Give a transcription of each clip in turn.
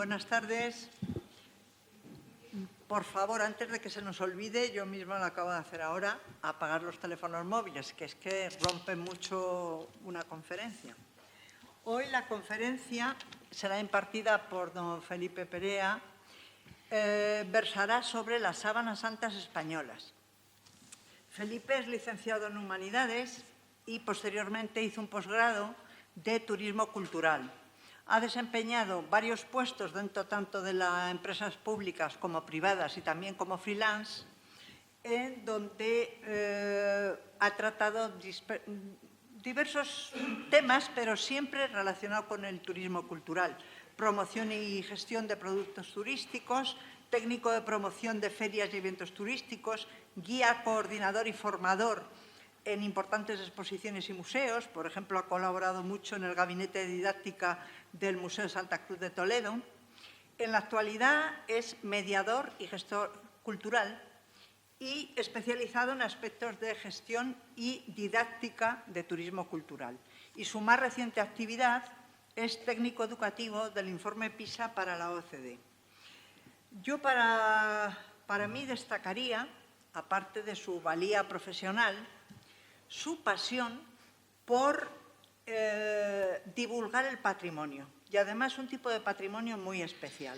Buenas tardes. Por favor, antes de que se nos olvide, yo misma lo acabo de hacer ahora, apagar los teléfonos móviles, que es que rompen mucho una conferencia. Hoy la conferencia será impartida por don Felipe Perea, versará sobre las sábanas santas españolas. Felipe es licenciado en Humanidades y posteriormente hizo un posgrado de Turismo Cultural. Ha desempeñado varios puestos dentro tanto de las empresas públicas como privadas y también como freelance, en donde ha tratado diversos temas, pero siempre relacionados con el turismo cultural. Promoción y gestión de productos turísticos, técnico de promoción de ferias y eventos turísticos, guía, coordinador y formador en importantes exposiciones y museos. Por ejemplo, ha colaborado mucho en el Gabinete de Didáctica del Museo de Santa Cruz de Toledo. En la actualidad es mediador y gestor cultural y especializado en aspectos de gestión y didáctica de turismo cultural. Y su más reciente actividad es técnico educativo del informe PISA para la OCDE. Yo para mí destacaría, aparte de su valía profesional, su pasión por divulgar el patrimonio, y además un tipo de patrimonio muy especial.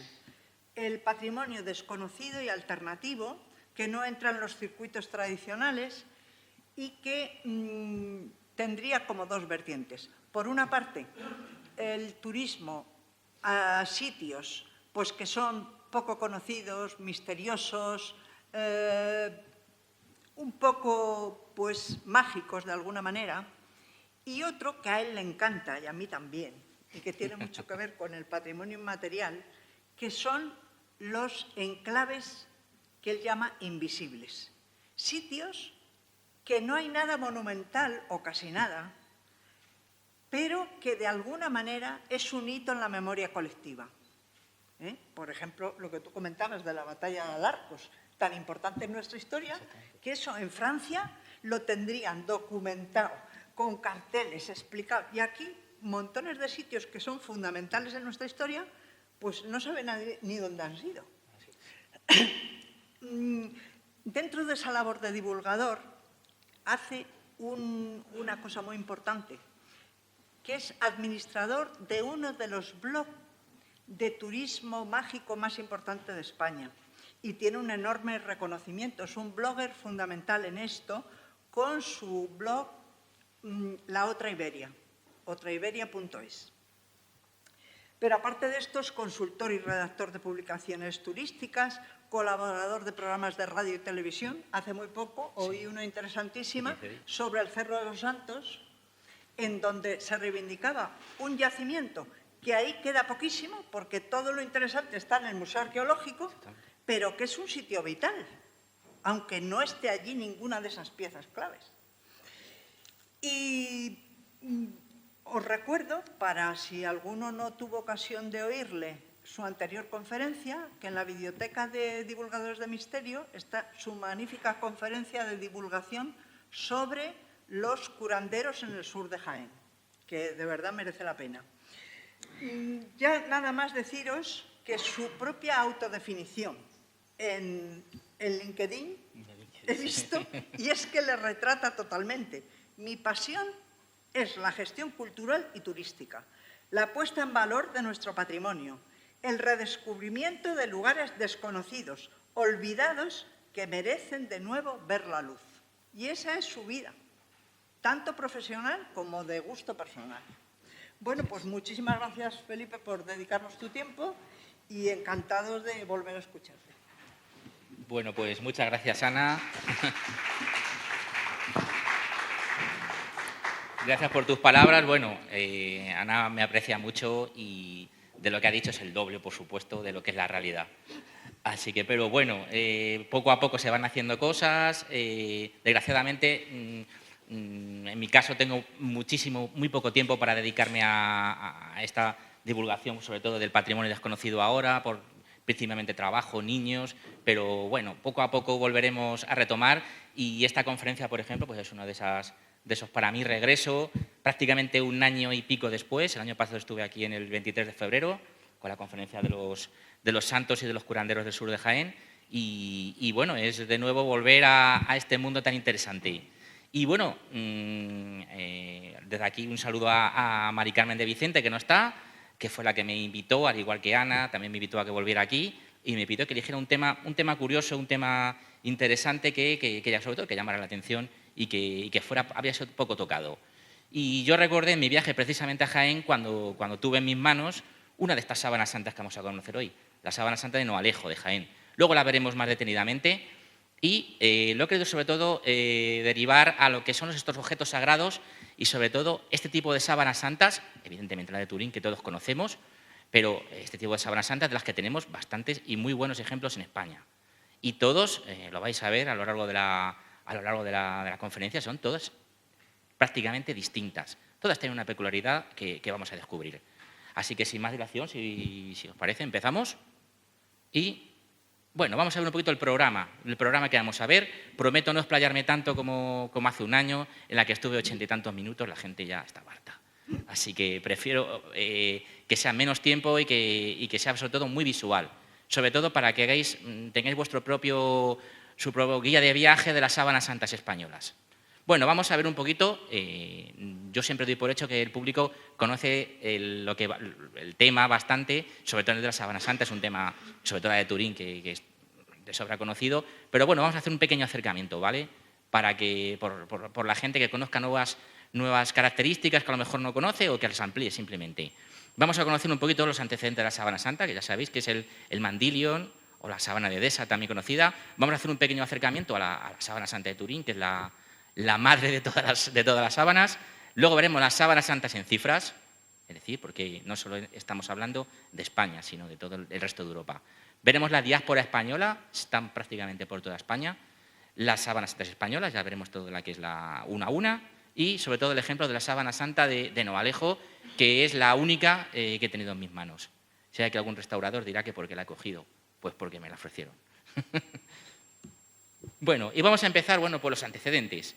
El patrimonio desconocido y alternativo, que no entra en los circuitos tradicionales y que tendría como dos vertientes. Por una parte, el turismo a sitios pues, que son poco conocidos, misteriosos, un poco pues, mágicos de alguna manera, y otro que a él le encanta, y a mí también, y que tiene mucho que ver con el patrimonio inmaterial, que son los enclaves que él llama invisibles. Sitios que no hay nada monumental, o casi nada, pero que de alguna manera es un hito en la memoria colectiva. Por ejemplo, lo que tú comentabas de la batalla de Alarcos, tan importante en nuestra historia, que eso en Francia lo tendrían documentado, con carteles, explicado. Y aquí, montones de sitios que son fundamentales en nuestra historia, pues no sabe nadie ni dónde han sido. Dentro de esa labor de divulgador, hace una cosa muy importante, que es administrador de uno de los blogs de turismo mágico más importante de España. Y tiene un enorme reconocimiento. Es un blogger fundamental en esto, con su blog La Otra Iberia, otraiberia.es. Pero aparte de esto, es consultor y redactor de publicaciones turísticas, colaborador de programas de radio y televisión. Hace muy poco oí una interesantísima sobre el Cerro de los Santos, en donde se reivindicaba un yacimiento que ahí queda poquísimo, porque todo lo interesante está en el Museo Arqueológico, pero que es un sitio vital, aunque no esté allí ninguna de esas piezas claves. Y os recuerdo, para si alguno no tuvo ocasión de oírle, su anterior conferencia, que en la Biblioteca de Divulgadores de Misterio está su magnífica conferencia de divulgación sobre los curanderos en el sur de Jaén, que de verdad merece la pena. Ya nada más deciros que su propia autodefinición en LinkedIn he visto, y es que le retrata totalmente. Mi pasión es la gestión cultural y turística, la puesta en valor de nuestro patrimonio, el redescubrimiento de lugares desconocidos, olvidados, que merecen de nuevo ver la luz. Y esa es su vida, tanto profesional como de gusto personal. Bueno, pues muchísimas gracias, Felipe, por dedicarnos tu tiempo y encantados de volver a escucharte. Bueno, pues muchas gracias, Ana. Gracias por tus palabras. Bueno, Ana me aprecia mucho y de lo que ha dicho es el doble, por supuesto, de lo que es la realidad. Así que, pero bueno, poco a poco se van haciendo cosas. Desgraciadamente, en mi caso tengo muy poco tiempo para dedicarme a esta divulgación, sobre todo del patrimonio desconocido ahora, por principalmente trabajo, niños, pero bueno, poco a poco volveremos a retomar y esta conferencia, por ejemplo, pues es uno de esos para mí regreso prácticamente un año y pico después. El año pasado estuve aquí en el 23 de febrero la conferencia de los santos y de los curanderos del sur de Jaén. Y bueno, es de nuevo volver a este mundo tan interesante. Y bueno, desde aquí un saludo a Mari Carmen de Vicente, que no está, que fue la que me invitó, al igual que Ana, también me invitó a que volviera aquí y me pidió que eligiera un tema curioso, un tema interesante que sobre todo que llamara la atención y que había sido poco tocado. Y yo recordé en mi viaje precisamente a Jaén cuando tuve en mis manos una de estas sábanas santas que vamos a conocer hoy, la sábana santa de Noalejo, de Jaén. Luego la veremos más detenidamente y lo he querido sobre todo derivar a lo que son estos objetos sagrados y sobre todo este tipo de sábanas santas, evidentemente la de Turín que todos conocemos, pero este tipo de sábanas santas de las que tenemos bastantes y muy buenos ejemplos en España. Y todos, lo vais a ver a lo largo de la conferencia, son todas prácticamente distintas. Todas tienen una peculiaridad que vamos a descubrir. Así que sin más dilación, si os parece, empezamos. Y bueno, vamos a ver un poquito el programa que vamos a ver. Prometo no explayarme tanto como hace un año, en la que estuve 80 y tantos minutos, la gente ya estaba harta. Así que prefiero que sea menos tiempo y que sea sobre todo muy visual. Sobre todo para que tengáis su propio guía de viaje de las sábanas santas españolas. Bueno, vamos a ver un poquito. Yo siempre doy por hecho que el público conoce el tema bastante, sobre todo el de la sábana santa, es un tema, sobre todo la de Turín, que es de sobra conocido. Pero bueno, vamos a hacer un pequeño acercamiento, ¿vale? Para que, por la gente que conozca nuevas características que a lo mejor no conoce o que las amplíe simplemente. Vamos a conocer un poquito los antecedentes de la sábana santa, que ya sabéis que es el mandilion o la sábana de Edesa, también conocida. Vamos a hacer un pequeño acercamiento a la sábana santa de Turín, que es la madre de todas las sábanas. Luego veremos las sábanas santas en cifras, es decir, porque no solo estamos hablando de España, sino de todo el resto de Europa. Veremos la diáspora española, están prácticamente por toda España. Las sábanas santas españolas, ya veremos todo la que es la una a una. Y sobre todo el ejemplo de la sábana santa de Noalejo, que es la única que he tenido en mis manos. Si hay que algún restaurador dirá que por qué la he cogido, pues porque me la ofrecieron. Bueno, y vamos a empezar por los antecedentes.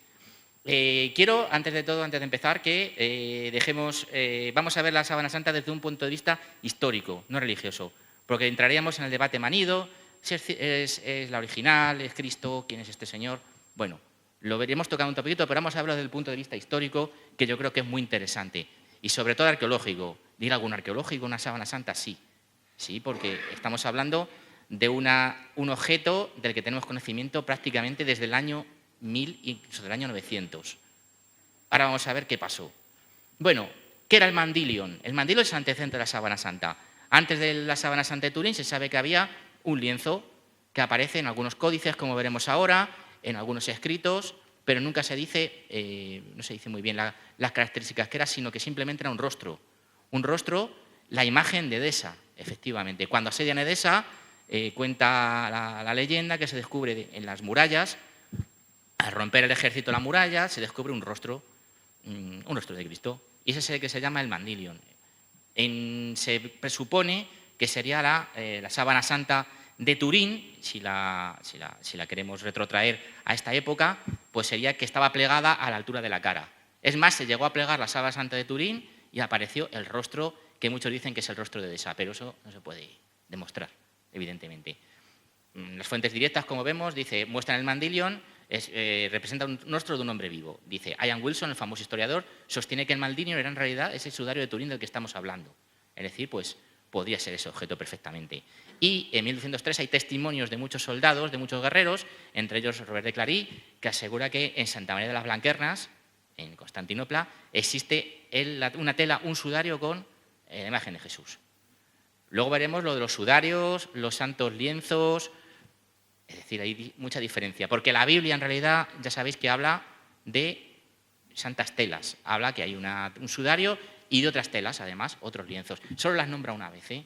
Quiero, antes de empezar, que vamos a ver la sábana santa desde un punto de vista histórico, no religioso, porque entraríamos en el debate manido, si es la original, es Cristo, quién es este señor. Bueno, lo veremos tocando un poquito, pero vamos a verlo desde el punto de vista histórico, que yo creo que es muy interesante, y sobre todo arqueológico. ¿Dirá algún arqueológico una sábana santa? Sí, porque estamos hablando de un objeto del que tenemos conocimiento prácticamente desde el año 1000, incluso del año 900. Ahora vamos a ver qué pasó. Bueno, ¿qué era el mandilion? El mandilion es el antecedente de la sábana santa. Antes de la sábana santa de Turín se sabe que había un lienzo que aparece en algunos códices, como veremos ahora, en algunos escritos, pero nunca se dice, no se dice muy bien las características que era, sino que simplemente era un rostro. Un rostro, la imagen de Edesa, efectivamente. Cuando asedian Edesa, cuenta la leyenda que se descubre en las murallas, al romper el ejército la muralla, se descubre un rostro de Cristo. Y ese es el que se llama el mandilion. Se presupone que sería la sábana santa de Turín, si la queremos retrotraer a esta época, pues sería que estaba plegada a la altura de la cara. Es más, se llegó a plegar la sábana santa de Turín y apareció el rostro que muchos dicen que es el rostro de Edesa, pero eso no se puede demostrar, evidentemente. Las fuentes directas, como vemos, muestran el mandilion, representa un rostro de un hombre vivo. Dice, Ian Wilson, el famoso historiador, sostiene que el mandilion era en realidad ese sudario de Turín del que estamos hablando. Es decir, pues podría ser ese objeto perfectamente. Y en 1203 hay testimonios de muchos soldados, de muchos guerreros, entre ellos Robert de Clarí, que asegura que en Santa María de las Blanquernas, en Constantinopla, existe una tela, un sudario con la imagen de Jesús. Luego veremos lo de los sudarios, los santos lienzos. Es decir, hay mucha diferencia, porque la Biblia en realidad ya sabéis que habla de santas telas, habla que hay un sudario y de otras telas, además, otros lienzos. Solo las nombra una vez, Es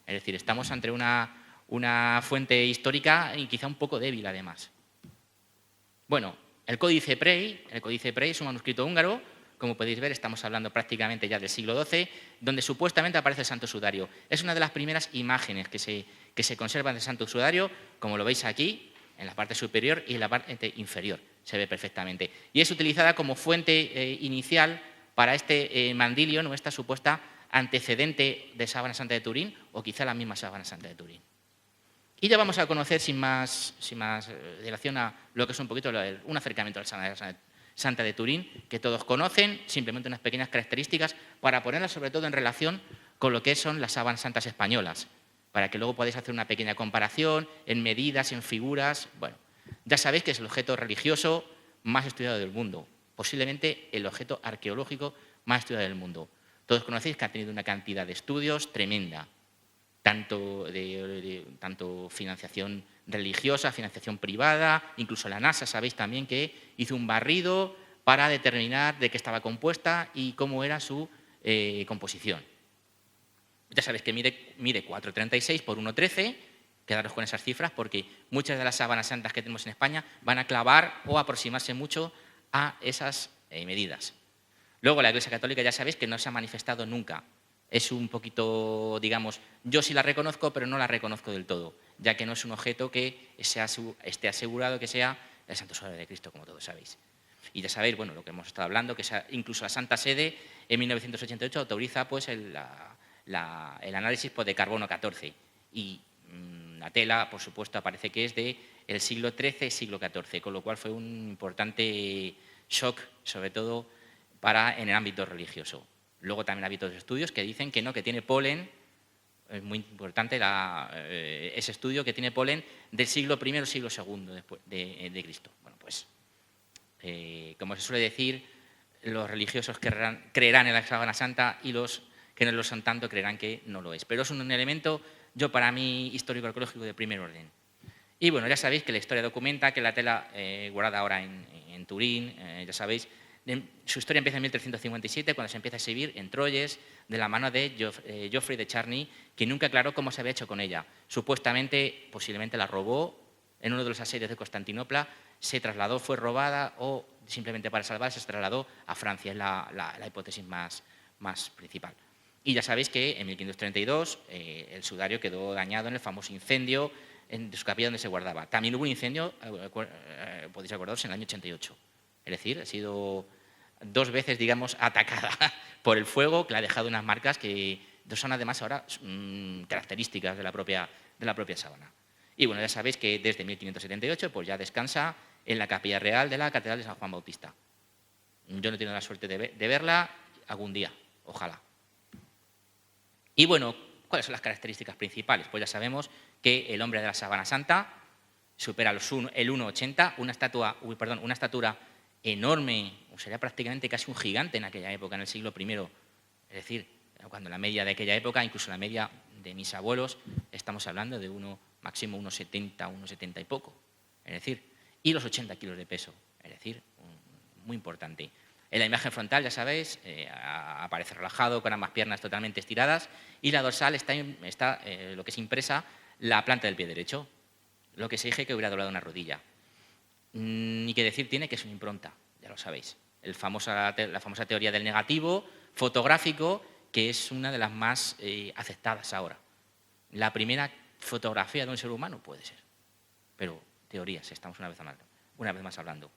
decir, estamos ante una fuente histórica y quizá un poco débil, además. Bueno, el Códice Prey es un manuscrito húngaro, como podéis ver, estamos hablando prácticamente ya del siglo XII, donde supuestamente aparece el Santo Sudario. Es una de las primeras imágenes que se conservan del Santo Sudario, como lo veis aquí, en la parte superior y en la parte inferior, se ve perfectamente. Y es utilizada como fuente inicial para este mandilion o esta supuesta antecedente de Sábana Santa de Turín o quizá la misma Sábana Santa de Turín. Y ya vamos a conocer sin más dilación a lo que es un poquito un acercamiento a la Sábana Santa de Turín, que todos conocen, simplemente unas pequeñas características para ponerlas sobre todo en relación con lo que son las sábanas santas españolas, para que luego podáis hacer una pequeña comparación en medidas, en figuras. Bueno, ya sabéis que es el objeto religioso más estudiado del mundo, posiblemente el objeto arqueológico más estudiado del mundo. Todos conocéis que ha tenido una cantidad de estudios tremenda, tanto financiación religiosa, financiación privada, incluso la NASA, sabéis también que hizo un barrido para determinar de qué estaba compuesta y cómo era su composición. Ya sabéis que mide 4,36 por 1,13, quedaros con esas cifras porque muchas de las sábanas santas que tenemos en España van a clavar o aproximarse mucho a esas medidas. Luego la Iglesia Católica ya sabéis que no se ha manifestado nunca. Es un poquito, digamos, yo sí la reconozco, pero no la reconozco del todo, ya que no es un objeto que esté asegurado que sea el Santo Sudario de Cristo, como todos sabéis. Y ya sabéis, bueno, lo que hemos estado hablando, que incluso la Santa Sede en 1988 autoriza pues, el análisis pues, de carbono 14. Y la tela, por supuesto, aparece que es del siglo XIII, siglo XIV, con lo cual fue un importante shock, sobre todo en el ámbito religioso. Luego también hay otros estudios que dicen que no, que tiene polen, es muy importante ese estudio, que tiene polen del siglo I, siglo II después de Cristo. Bueno, pues, como se suele decir, los religiosos creerán en la Sábana Santa y los que no lo son tanto creerán que no lo es. Pero es un elemento, para mí, histórico-arqueológico de primer orden. Y bueno, ya sabéis que la historia documenta que la tela guardada ahora en Turín, ya sabéis, su historia empieza en 1357, cuando se empieza a exhibir en Troyes, de la mano de Geoffrey de Charny, que nunca aclaró cómo se había hecho con ella. Supuestamente, posiblemente la robó en uno de los asedios de Constantinopla, se trasladó, fue robada o simplemente para salvarse se trasladó a Francia. Es la hipótesis más principal. Y ya sabéis que en 1532 el sudario quedó dañado en el famoso incendio de su capilla donde se guardaba. También hubo un incendio, podéis acordaros, en el año 88. Es decir, ha sido 2 veces, digamos, atacada por el fuego, que le ha dejado unas marcas que son además ahora características de la propia sábana. Y bueno, ya sabéis que desde 1578 pues ya descansa en la capilla real de la Catedral de San Juan Bautista. Yo no he tenido la suerte de verla, algún día, ojalá. Y bueno, ¿cuáles son las características principales? Pues ya sabemos que el hombre de la Sábana Santa supera el 1,80, una estatura enorme, o sería prácticamente casi un gigante en aquella época, en el siglo I. Es decir, cuando la media de aquella época, incluso la media de mis abuelos, estamos hablando de máximo 1,70, 1,70 y poco. Es decir, y los 80 kilos de peso. Es decir, muy importante. En la imagen frontal, ya sabéis, aparece relajado, con ambas piernas totalmente estiradas, y la dorsal está lo que es impresa, la planta del pie derecho, lo que se exige que hubiera doblado una rodilla. Ni que decir tiene que es una impronta, ya lo sabéis. La famosa teoría del negativo fotográfico, que es una de las más aceptadas ahora. La primera fotografía de un ser humano puede ser, pero teorías, estamos una vez más hablando.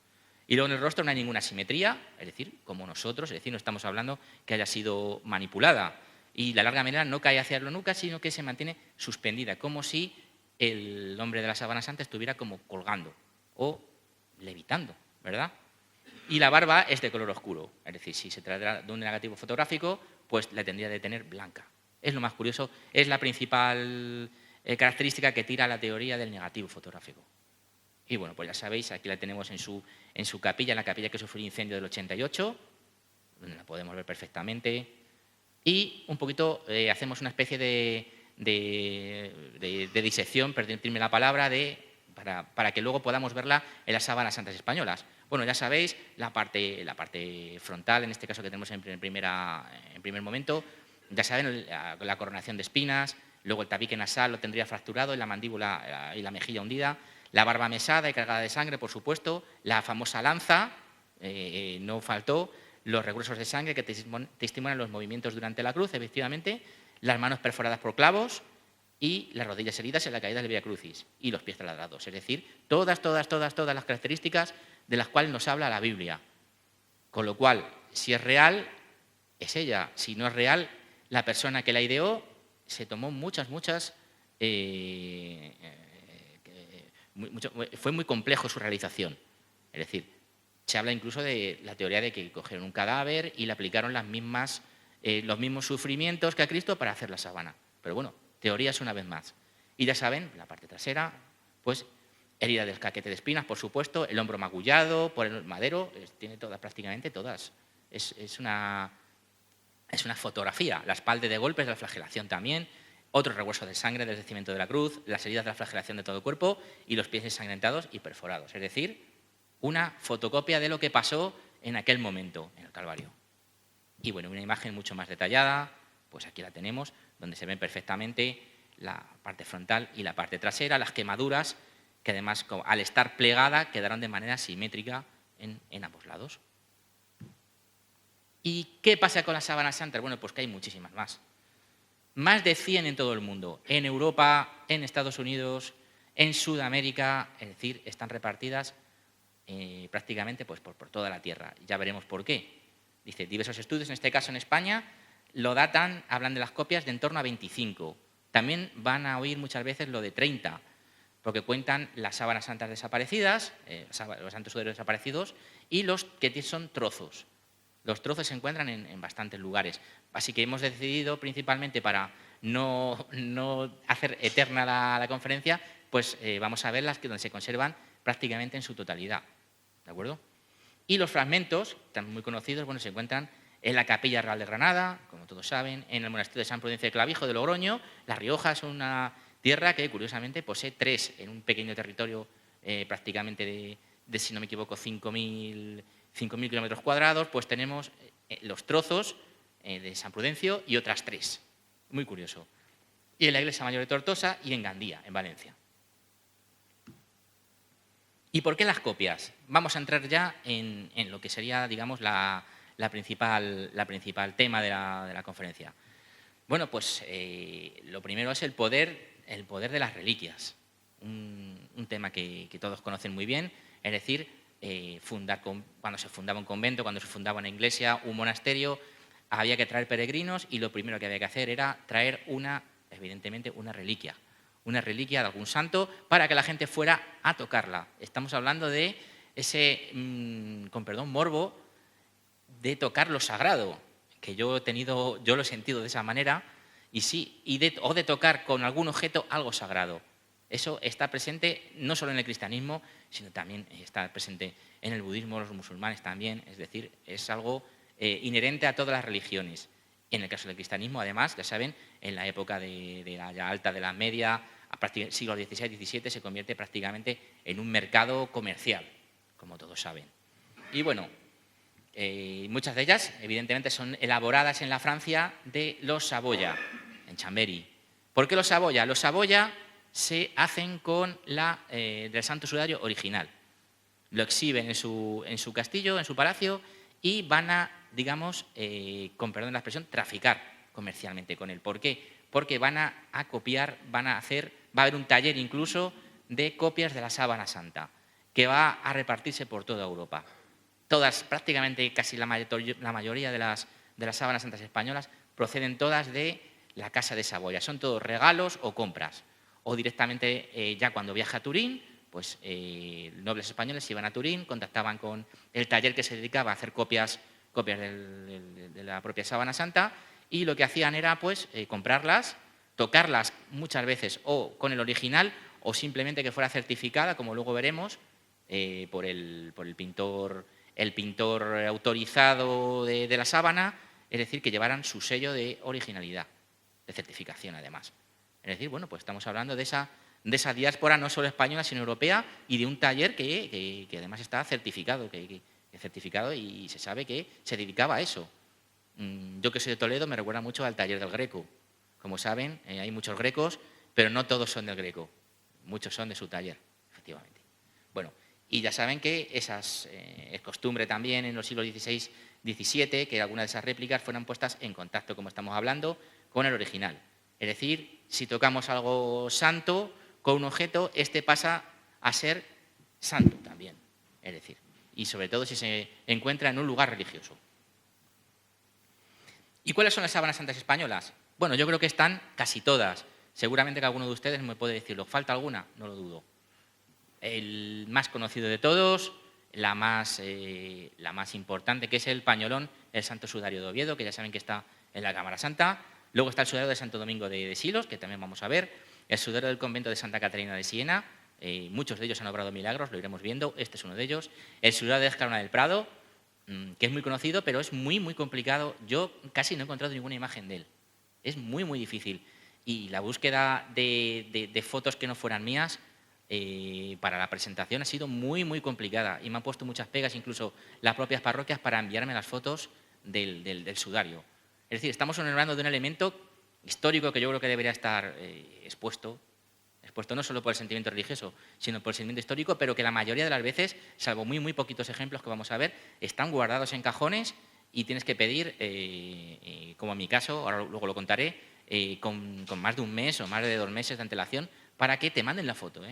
Y luego en el rostro no hay ninguna simetría, es decir, como nosotros, es decir, no estamos hablando que haya sido manipulada. Y la larga melena no cae hacia la nuca, sino que se mantiene suspendida, como si el hombre de la Sábana Santa estuviera como colgando o levitando, ¿verdad? Y la barba es de color oscuro, es decir, si se trata de un negativo fotográfico, pues la tendría de tener blanca. Es lo más curioso, es la principal característica que tira la teoría del negativo fotográfico. Y bueno, pues ya sabéis, aquí la tenemos en su capilla, en la capilla que sufrió el incendio del 88, donde la podemos ver perfectamente. Y un poquito hacemos una especie de disección, permitirme la palabra, para que luego podamos verla en las sábanas santas españolas. Bueno, ya sabéis, la parte frontal, en este caso que tenemos en primer momento, ya saben, la coronación de espinas, luego el tabique nasal lo tendría fracturado, en la mandíbula y la mejilla hundida, la barba mesada y cargada de sangre, por supuesto, la famosa lanza, no faltó, los regresos de sangre que testimonian los movimientos durante la cruz, efectivamente, las manos perforadas por clavos y las rodillas heridas en la caída del Vía Crucis y los pies taladrados. Es decir, todas las características de las cuales nos habla la Biblia. Con lo cual, si es real, es ella. Si no es real, la persona que la ideó se tomó fue muy complejo su realización. Es decir, se habla incluso de la teoría de que cogieron un cadáver y le aplicaron los mismos sufrimientos que a Cristo para hacer la sábana. Pero bueno, teorías una vez más. Y ya saben, la parte trasera, pues herida del caquete de espinas, por supuesto, el hombro magullado por el madero, tiene prácticamente todas. Es una fotografía, la espalda de golpes de la flagelación también, otros rehuesos de sangre del cimiento de la cruz, las heridas de la flagelación de todo el cuerpo y los pies ensangrentados y perforados. Es decir, una fotocopia de lo que pasó en aquel momento en el Calvario. Y bueno, una imagen mucho más detallada, pues aquí la tenemos, donde se ven perfectamente la parte frontal y la parte trasera, las quemaduras, que además al estar plegada quedaron de manera simétrica en ambos lados. ¿Y qué pasa con las sábanas santas? Bueno, pues que hay muchísimas más. Más de 100 en todo el mundo, en Europa, en Estados Unidos, en Sudamérica, es decir, están repartidas prácticamente pues, por toda la Tierra. Ya veremos por qué. Dice, diversos estudios, en este caso en España, lo datan, hablan de las copias de en torno a 25. También van a oír muchas veces lo de 30, porque cuentan las sábanas santas desaparecidas, los santos sudatorios desaparecidos, y los que son trozos. Los trozos se encuentran en bastantes lugares. Así que hemos decidido, principalmente para no hacer eterna la conferencia, pues vamos a ver las donde se conservan prácticamente en su totalidad. ¿De acuerdo? Y los fragmentos, también muy conocidos, bueno, se encuentran en la Capilla Real de Granada, como todos saben, en el Monasterio de San Prudencio de Clavijo de Logroño. La Rioja es una tierra que, curiosamente, posee 3 en un pequeño territorio prácticamente de, si no me equivoco, 5.000 kilómetros cuadrados, pues tenemos los trozos de San Prudencio y otras 3. Muy curioso. Y en la Iglesia Mayor de Tortosa y en Gandía, en Valencia. ¿Y por qué las copias? Vamos a entrar ya en lo que sería, digamos, la principal tema de la conferencia. Bueno, pues lo primero es el poder de las reliquias. Un tema que todos conocen muy bien, es decir, cuando se fundaba un convento, cuando se fundaba una iglesia, un monasterio, había que traer peregrinos y lo primero que había que hacer era traer evidentemente, una reliquia de algún santo para que la gente fuera a tocarla. Estamos hablando de ese, con perdón, morbo de tocar lo sagrado, que yo lo he sentido de esa manera, y sí, o de tocar con algún objeto algo sagrado. Eso está presente no solo en el cristianismo, sino también está presente en el budismo, los musulmanes también, es decir, es algo inherente a todas las religiones. En el caso del cristianismo, además, ya saben, en la época de la ya alta de la media, a partir del siglo XVI-XVII, se convierte prácticamente en un mercado comercial, como todos saben. Y bueno, muchas de ellas, evidentemente, son elaboradas en la Francia de los Saboya, en Chambéry. ¿Por qué los Saboya? Los Saboya se hacen con del santo sudario original. Lo exhiben en su castillo, en su palacio, y van a, digamos, con perdón de la expresión, traficar comercialmente con él. ¿Por qué? Porque van a copiar, va a haber un taller incluso de copias de la sábana santa, que va a repartirse por toda Europa. Todas, prácticamente casi la mayoría de las sábanas santas españolas proceden todas de la Casa de Saboya. Son todos regalos o compras. O directamente, ya cuando viaja a Turín, pues nobles españoles iban a Turín, contactaban con el taller que se dedicaba a hacer copias de la propia sábana santa, y lo que hacían era pues comprarlas, tocarlas muchas veces o con el original o simplemente que fuera certificada, como luego veremos, por el pintor autorizado de la sábana, es decir, que llevaran su sello de originalidad, de certificación además. Es decir, bueno, pues estamos hablando de esa diáspora no solo española, sino europea, y de un taller que además está certificado, certificado y se sabe que se dedicaba a eso. Yo que soy de Toledo me recuerda mucho al taller del Greco. Como saben, hay muchos grecos, pero no todos son del Greco. Muchos son de su taller, efectivamente. Bueno, y ya saben que es costumbre también en los siglos XVI-XVII que algunas de esas réplicas fueran puestas en contacto, como estamos hablando, con el original. Es decir, si tocamos algo santo con un objeto, este pasa a ser santo también. Es decir, y sobre todo si se encuentra en un lugar religioso. ¿Y cuáles son las sábanas santas españolas? Bueno, yo creo que están casi todas. Seguramente que alguno de ustedes me puede decirlo. ¿Falta alguna? No lo dudo. El más conocido de todos, la más importante, que es el pañolón, el Santo Sudario de Oviedo, que ya saben que está en la Cámara Santa. Luego está el Sudario de Santo Domingo de Silos, que también vamos a ver. El Sudario del Convento de Santa Catarina de Siena. Muchos de ellos han obrado milagros, lo iremos viendo. Este es uno de ellos. El Sudario de Escalona del Prado, que es muy conocido, pero es muy, muy complicado. Yo casi no he encontrado ninguna imagen de él. Es muy, muy difícil. Y la búsqueda de fotos que no fueran mías para la presentación ha sido muy, muy complicada. Y me han puesto muchas pegas, incluso las propias parroquias, para enviarme las fotos del sudario. Es decir, estamos hablando de un elemento histórico que yo creo que debería estar expuesto no solo por el sentimiento religioso, sino por el sentimiento histórico, pero que la mayoría de las veces, salvo muy, muy poquitos ejemplos que vamos a ver, están guardados en cajones y tienes que pedir, como en mi caso, ahora luego lo contaré, con más de un mes o más de 2 meses de antelación para que te manden la foto.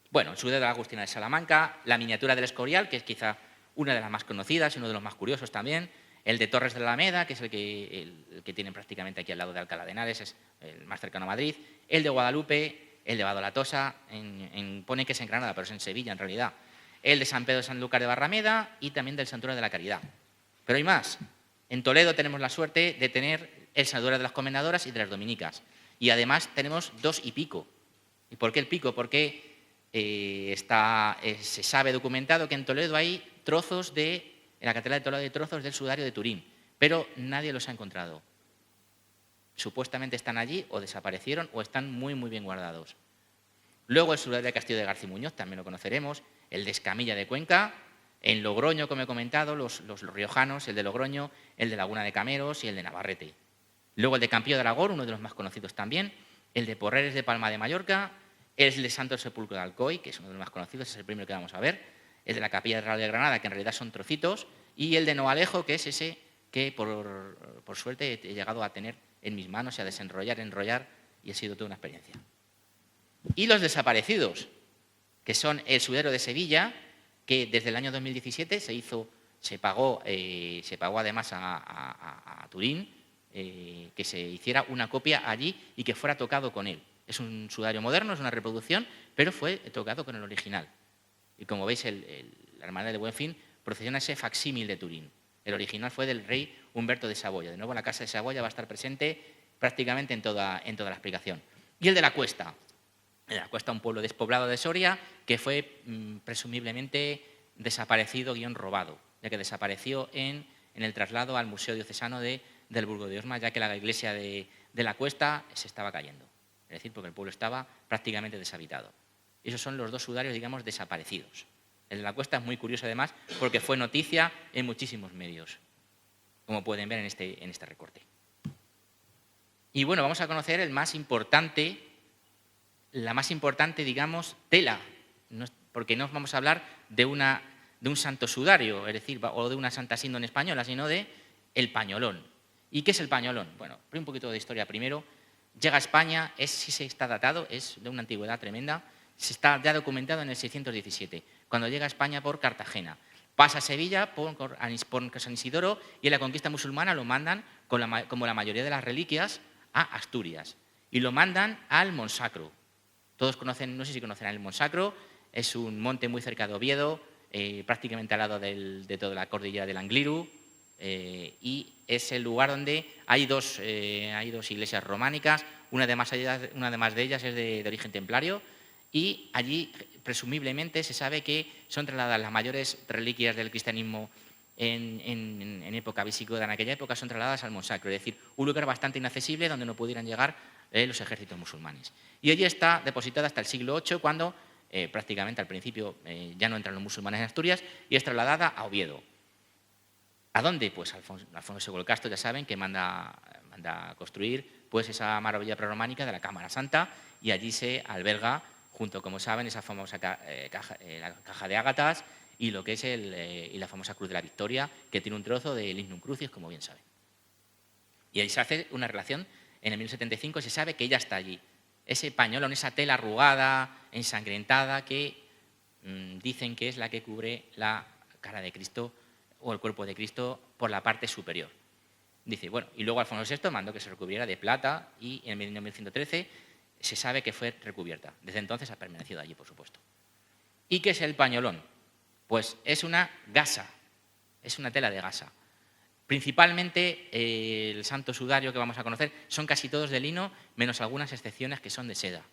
Bueno, el Sudario de la Agustina de Salamanca, la miniatura del Escorial, que es quizá una de las más conocidas y uno de los más curiosos también, el de Torres de la Alameda, que es el que tienen prácticamente aquí al lado de Alcalá de Henares, es el más cercano a Madrid, el de Guadalupe, el de Badolatosa, pone que es en Granada, pero es en Sevilla en realidad, el de San Pedro de Sanlúcar de Barrameda y también del Santuario de la Caridad. Pero hay más. En Toledo tenemos la suerte de tener el Santuario de las Comendadoras y de las Dominicas. Y además tenemos 2 y pico. ¿Y por qué el pico? Porque se sabe documentado que en Toledo hay trozos en la Catedral de Toledo hay trozos del Sudario de Turín, pero nadie los ha encontrado. Supuestamente están allí o desaparecieron o están muy, muy bien guardados. Luego el Sudario de Castillo de García Muñoz, también lo conoceremos, el de Escamilla de Cuenca, en Logroño, como he comentado, los riojanos, el de Logroño, el de Laguna de Cameros y el de Navarrete. Luego el de Campillo de Aragón, uno de los más conocidos también, el de Porreres de Palma de Mallorca, el de Santo Sepulcro de Alcoy, que es uno de los más conocidos, es el primero que vamos a ver, el de la Capilla Real de Granada, que en realidad son trocitos, y el de Noalejo, que es ese que por suerte he llegado a tener en mis manos y a desenrollar, enrollar, y ha sido toda una experiencia. Y los desaparecidos, que son el Sudario de Sevilla, que desde el año 2017 se pagó además a Turín, que se hiciera una copia allí y que fuera tocado con él. Es un sudario moderno, es una reproducción, pero fue tocado con el original. Y como veis, la Hermandad de Buen Fin procesiona ese facsímil de Turín. El original fue del rey Humberto de Saboya. De nuevo, la Casa de Saboya va a estar presente prácticamente en toda la explicación. Y el de la Cuesta. El de la Cuesta, un pueblo despoblado de Soria, que fue presumiblemente desaparecido, robado, ya que desapareció en el traslado al Museo Diocesano del Burgo de Osma, ya que la iglesia de la Cuesta se estaba cayendo. Es decir, porque el pueblo estaba prácticamente deshabitado. Esos son los 2 sudarios, digamos, desaparecidos. El de la Cuesta es muy curioso, además, porque fue noticia en muchísimos medios, como pueden ver en este recorte. Y bueno, vamos a conocer la más importante, digamos, tela, porque no vamos a hablar de un santo sudario, es decir, o de una santa síndone española, sino de el pañolón. ¿Y qué es el pañolón? Bueno, un poquito de historia primero. Llega a España, sí se está datado, es de una antigüedad tremenda, se está ya documentado en el 617, cuando llega a España por Cartagena. Pasa a Sevilla por San Isidoro y en la conquista musulmana lo mandan, como la mayoría de las reliquias, a Asturias. Y lo mandan al Monsacro. Todos conocen, no sé si conocen el Monsacro, es un monte muy cerca de Oviedo, prácticamente al lado de toda la cordillera del Angliru, y es el lugar donde hay dos iglesias románicas, una de más de ellas es de origen templario, y allí presumiblemente se sabe que son trasladadas las mayores reliquias del cristianismo en época visigoda, en aquella época, son trasladadas al Monsacro, es decir, un lugar bastante inaccesible donde no pudieran llegar los ejércitos musulmanes. Y allí está depositada hasta el siglo VIII, cuando prácticamente al principio ya no entran los musulmanes en Asturias, y es trasladada a Oviedo. ¿A dónde? Pues Alfonso el Casto, ya saben, que manda construir pues esa maravilla prerrománica de la Cámara Santa, y allí se alberga, junto, como saben, esa famosa la caja de ágatas y lo que es y la famosa Cruz de la Victoria, que tiene un trozo del Lignum Crucis, como bien saben. Y ahí se hace una relación, en el 1075 se sabe que ella está allí. Ese pañolón, esa tela arrugada, ensangrentada, que dicen que es la que cubre la cara de Cristo o el cuerpo de Cristo por la parte superior. Dice, bueno, y luego Alfonso VI mandó que se recubriera de plata y en 1113 se sabe que fue recubierta. Desde entonces ha permanecido allí, por supuesto. ¿Y qué es el pañolón? Pues es una gasa, es una tela de gasa. Principalmente el santo sudario que vamos a conocer son casi todos de lino, menos algunas excepciones que son de seda.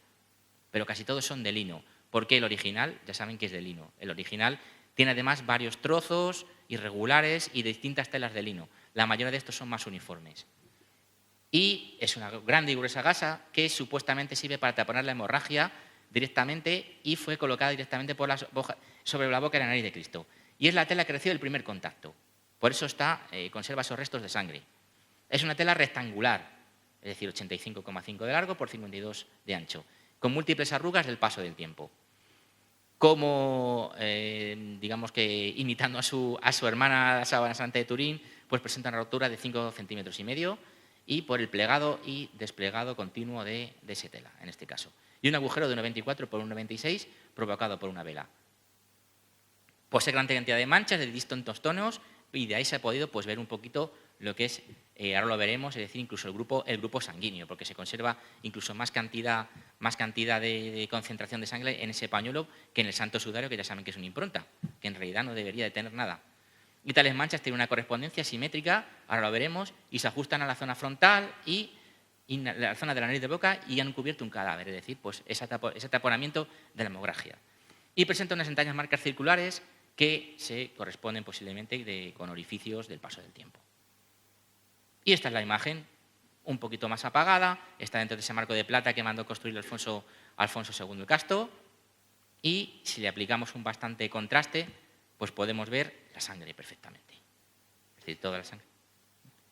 Pero casi todos son de lino. ¿Por qué el original? Ya saben que es de lino. El original tiene además varios trozos irregulares y de distintas telas de lino. La mayoría de estos son más uniformes. Y es una grande y gruesa gasa que supuestamente sirve para taponar la hemorragia directamente y fue colocada directamente sobre la boca y la nariz de Cristo. Y es la tela que recibe el primer contacto. Por eso conserva esos restos de sangre. Es una tela rectangular, es decir, 85,5 de largo por 52 de ancho, con múltiples arrugas del paso del tiempo. Como, digamos que imitando a su hermana la sábana santa de Turín, pues presenta una rotura de 5,5 centímetros y por el plegado y desplegado continuo de esa tela, en este caso. Y un agujero de 1,24 por 1,96 provocado por una vela. Posee gran cantidad de manchas de distintos tonos y de ahí se ha podido pues, ver un poquito lo que es, ahora lo veremos, es decir, incluso el grupo sanguíneo, porque se conserva incluso más cantidad de concentración de sangre en ese pañuelo que en el santo sudario, que ya saben que es una impronta, que en realidad no debería de tener nada. Y tales manchas tienen una correspondencia simétrica, ahora lo veremos, y se ajustan a la zona frontal y la zona de la nariz de boca y han cubierto un cadáver, es decir, pues ese taponamiento de la hemorragia. Y presenta unas entrañas marcas circulares que se corresponden posiblemente con orificios del paso del tiempo. Y esta es la imagen, un poquito más apagada, está dentro de ese marco de plata que mandó construir Alfonso II el Casto, y si le aplicamos un bastante contraste, pues podemos ver la sangre perfectamente. Es decir, toda la sangre.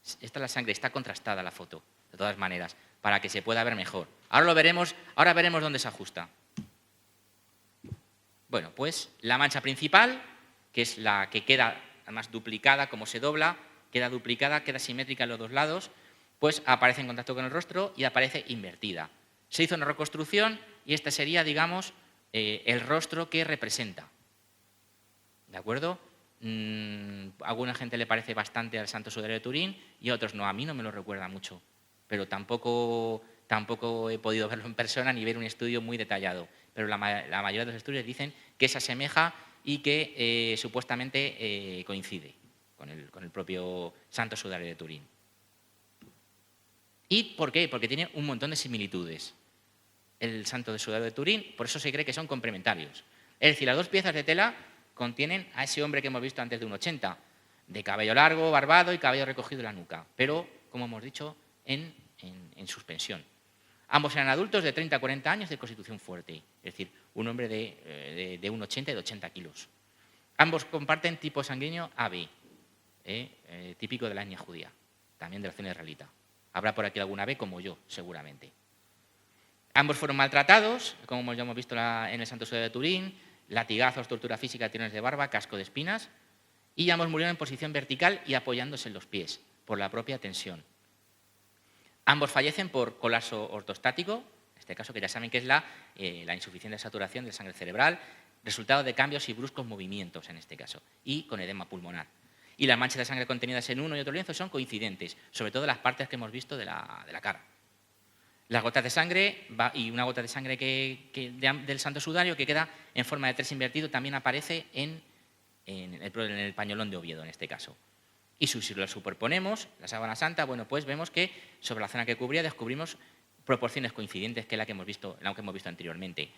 Esta es la sangre, está contrastada la foto, de todas maneras, para que se pueda ver mejor. Ahora veremos dónde se ajusta. Bueno, pues la mancha principal, que es la que queda además duplicada, como se dobla, queda duplicada, queda simétrica en los dos lados, pues aparece en contacto con el rostro y aparece invertida. Se hizo una reconstrucción y este sería, digamos, el rostro que representa. ¿De acuerdo? A alguna gente le parece bastante al Santo Sudario de Turín y a otros no. A mí no me lo recuerda mucho, pero tampoco he podido verlo en persona ni ver un estudio muy detallado. Pero la mayoría de los estudios dicen que se asemeja y que supuestamente coincide con el propio Santo Sudario de Turín. ¿Y por qué? Porque tiene un montón de similitudes. El Santo Sudario de Turín, por eso se cree que son complementarios. Es decir, las dos piezas de tela contienen a ese hombre que hemos visto antes de 1,80, de cabello largo, barbado y cabello recogido en la nuca, pero, como hemos dicho, en suspensión. Ambos eran adultos de 30 a 40 años de constitución fuerte, es decir, un hombre de 1,80 y de 80 kilos. Ambos comparten tipo sanguíneo AB, típico de la etnia judía, también de la zona israelita. Habrá por aquí alguna B como yo, seguramente. Ambos fueron maltratados, como ya hemos visto en el Santo Sudario de Turín, latigazos, tortura física, tirones de barba, casco de espinas, y ambos murieron en posición vertical y apoyándose en los pies, por la propia tensión. Ambos fallecen por colapso ortostático, en este caso que ya saben que es la insuficiente saturación de sangre cerebral, resultado de cambios y bruscos movimientos en este caso, y con edema pulmonar. Y las manchas de sangre contenidas en uno y otro lienzo son coincidentes, sobre todo las partes que hemos visto de la cara. Las gotas de sangre y una gota de sangre del Santo Sudario que queda en forma de 3 invertido también aparece en el pañolón de Oviedo en este caso. Y si lo superponemos, la sábana santa, bueno, pues vemos que sobre la zona que cubría descubrimos proporciones coincidentes que la que hemos visto anteriormente.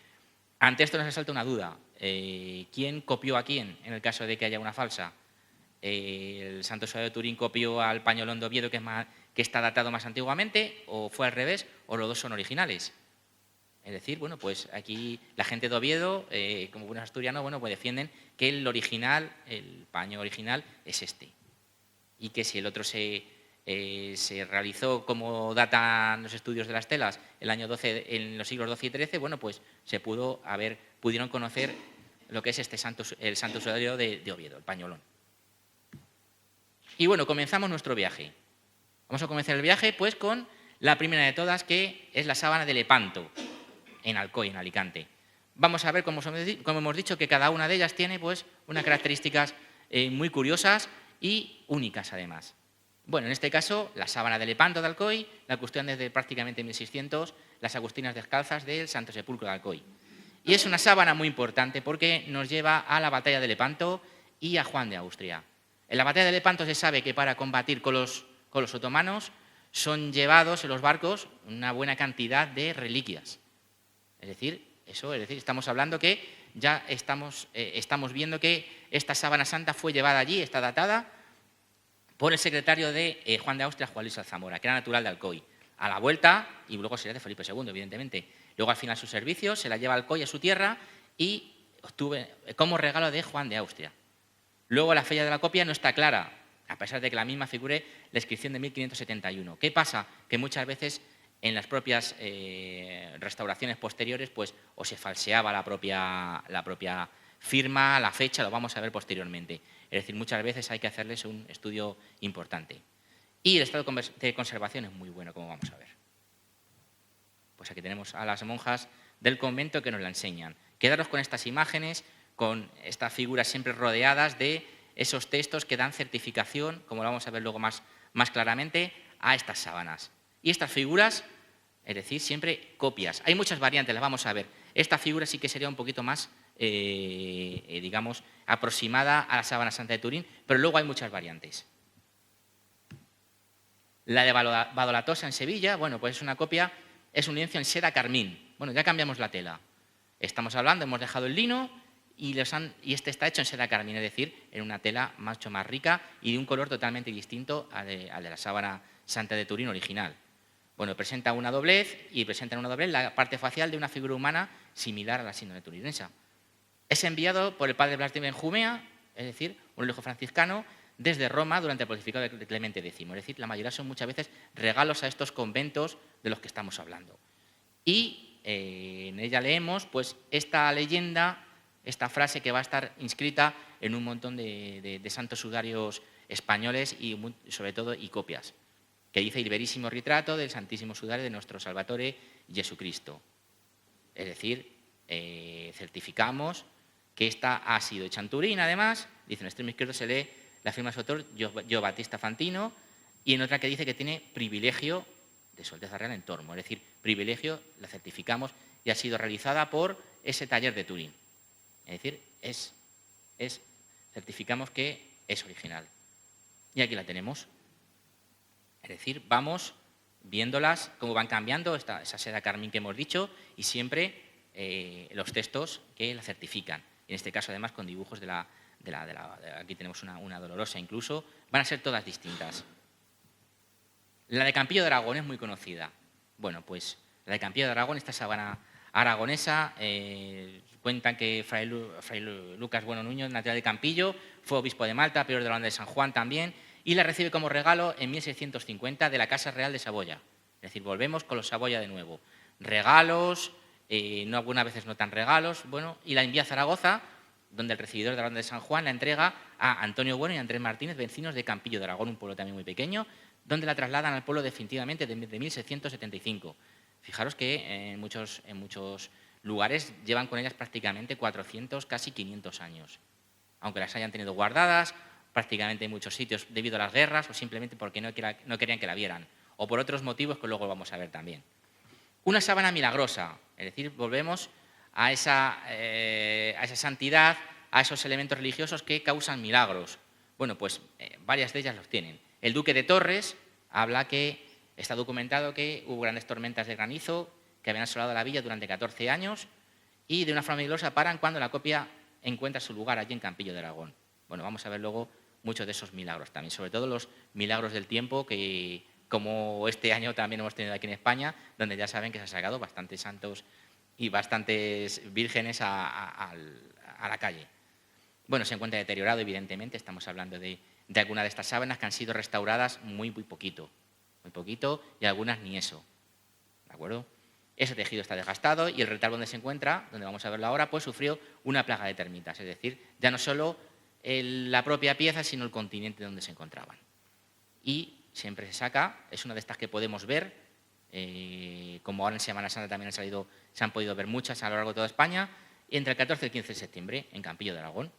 Ante esto nos asalta una duda. ¿Quién copió a quién en el caso de que haya una falsa? ¿El Santo Sudario de Turín copió al pañolón de Oviedo que está datado más antiguamente, o fue al revés, o los dos son originales? Es decir, bueno, pues aquí la gente de Oviedo, como buenos asturianos, bueno, pues defienden que el paño original es este. Y que si el otro se realizó como datan los estudios de las telas el año 12, en los siglos XII y XIII, bueno, pues pudieron conocer lo que es el Santo Sudario de Oviedo, el pañolón. Y bueno, comenzamos nuestro viaje. Vamos a comenzar el viaje pues con la primera de todas, que es la sábana de Lepanto, en Alcoy, en Alicante. Vamos a ver, como hemos dicho, que cada una de ellas tiene pues unas características muy curiosas y únicas además. Bueno, en este caso, la sábana de Lepanto de Alcoy, la custodian desde prácticamente 1600 las agustinas descalzas del Santo Sepulcro de Alcoy. Y es una sábana muy importante porque nos lleva a la batalla de Lepanto y a Juan de Austria. En la batalla de Lepanto se sabe que para combatir con los otomanos son llevados en los barcos una buena cantidad de reliquias. Es decir, estamos hablando que ya estamos viendo que esta sábana santa fue llevada allí, está datada, por el secretario de Juan de Austria, Juan Luis Alzamora, que era natural de Alcoy. A la vuelta, y luego sería de Felipe II, evidentemente. Luego, al final, sus servicios, se la lleva a Alcoy, a su tierra, y obtuve como regalo de Juan de Austria. Luego, la fecha de la copia no está clara, a pesar de que la misma figure la inscripción de 1571. ¿Qué pasa? Que muchas veces en las propias restauraciones posteriores, pues, o se falseaba la propia firma, la fecha, lo vamos a ver posteriormente. Es decir, muchas veces hay que hacerles un estudio importante. Y el estado de conservación es muy bueno, como vamos a ver. Pues aquí tenemos a las monjas del convento que nos la enseñan. Quedaros con estas imágenes, con estas figuras siempre rodeadas de esos textos que dan certificación, como lo vamos a ver luego más claramente, a estas sábanas. Y estas figuras, es decir, siempre copias. Hay muchas variantes, las vamos a ver. Esta figura sí que sería un poquito más, digamos, aproximada a la sábana santa de Turín, pero luego hay muchas variantes. La de Badolatosa en Sevilla, bueno, pues es una copia, es un lienzo en seda carmín. Bueno, ya cambiamos la tela. Estamos hablando, hemos dejado el lino y este está hecho en seda carmín, es decir, en una tela mucho más rica y de un color totalmente distinto al de la sábana santa de Turín original. Bueno, presenta una doblez y presenta en una doblez la parte facial de una figura humana similar a la síndrome turinesa. Es enviado por el padre Blas de Benjumea, es decir, un hijo franciscano, desde Roma durante el pontificado de Clemente X. Es decir, la mayoría son muchas veces regalos a estos conventos de los que estamos hablando. Y en ella leemos pues, esta leyenda, esta frase que va a estar inscrita en un montón de santos sudarios españoles y sobre todo y copias, que dice il verísimo retrato del Santísimo Sudario de nuestro Salvatore Jesucristo. Es decir, certificamos que esta ha sido hecha en Turín, además, dice en el extremo izquierdo se lee la firma de su autor, Gio Battista Fantino, y en otra que dice que tiene privilegio de Su Alteza Real en Tormo, es decir, privilegio, la certificamos, y ha sido realizada por ese taller de Turín. Es decir, certificamos que es original. Y aquí la tenemos. Es decir, vamos viéndolas, cómo van cambiando, esa seda carmín que hemos dicho, y siempre los textos que la certifican. En este caso, además, con dibujos aquí tenemos una dolorosa incluso, van a ser todas distintas. La de Campillo de Aragón es muy conocida. Bueno, pues la de Campillo de Aragón, esta sábana aragonesa, cuentan que Fray Lucas Bueno Nuño, natural de Campillo, fue obispo de Malta, prior de la Orden de San Juan también, y la recibe como regalo en 1650 de la Casa Real de Saboya. Es decir, volvemos con los Saboya de nuevo. Regalos, algunas veces no tan regalos, bueno, y la envía a Zaragoza, donde el recibidor de la Orden de San Juan la entrega a Antonio Bueno y Andrés Martínez, vecinos de Campillo de Aragón, un pueblo también muy pequeño, donde la trasladan al pueblo definitivamente de 1675. Fijaros que en muchos lugares llevan con ellas prácticamente 400, casi 500 años. Aunque las hayan tenido guardadas prácticamente en muchos sitios debido a las guerras o simplemente porque no querían que la vieran, o por otros motivos que luego vamos a ver también. Una sábana milagrosa, es decir, volvemos a esa santidad, a esos elementos religiosos que causan milagros. Bueno, pues varias de ellas los tienen. El duque de Torres habla que está documentado que hubo grandes tormentas de granizo que habían asolado la villa durante 14 años y de una forma milagrosa paran cuando la copia encuentra su lugar allí en Campillo de Aragón. Bueno, vamos a ver luego muchos de esos milagros también, sobre todo los milagros del tiempo que, como este año también hemos tenido aquí en España, donde ya saben que se han sacado bastantes santos y bastantes vírgenes a la calle. Bueno, se encuentra deteriorado, evidentemente, estamos hablando de algunas de estas sábanas que han sido restauradas muy poquito, y algunas ni eso, ¿de acuerdo? Ese tejido está desgastado y el retablo donde se encuentra, donde vamos a verlo ahora, pues sufrió una plaga de termitas, es decir, ya no solo la propia pieza, sino el continente donde se encontraban. Y siempre se saca, es una de estas que podemos ver, como ahora en Semana Santa también se han podido ver muchas a lo largo de toda España, entre el 14 y el 15 de septiembre, en Campillo de Aragón.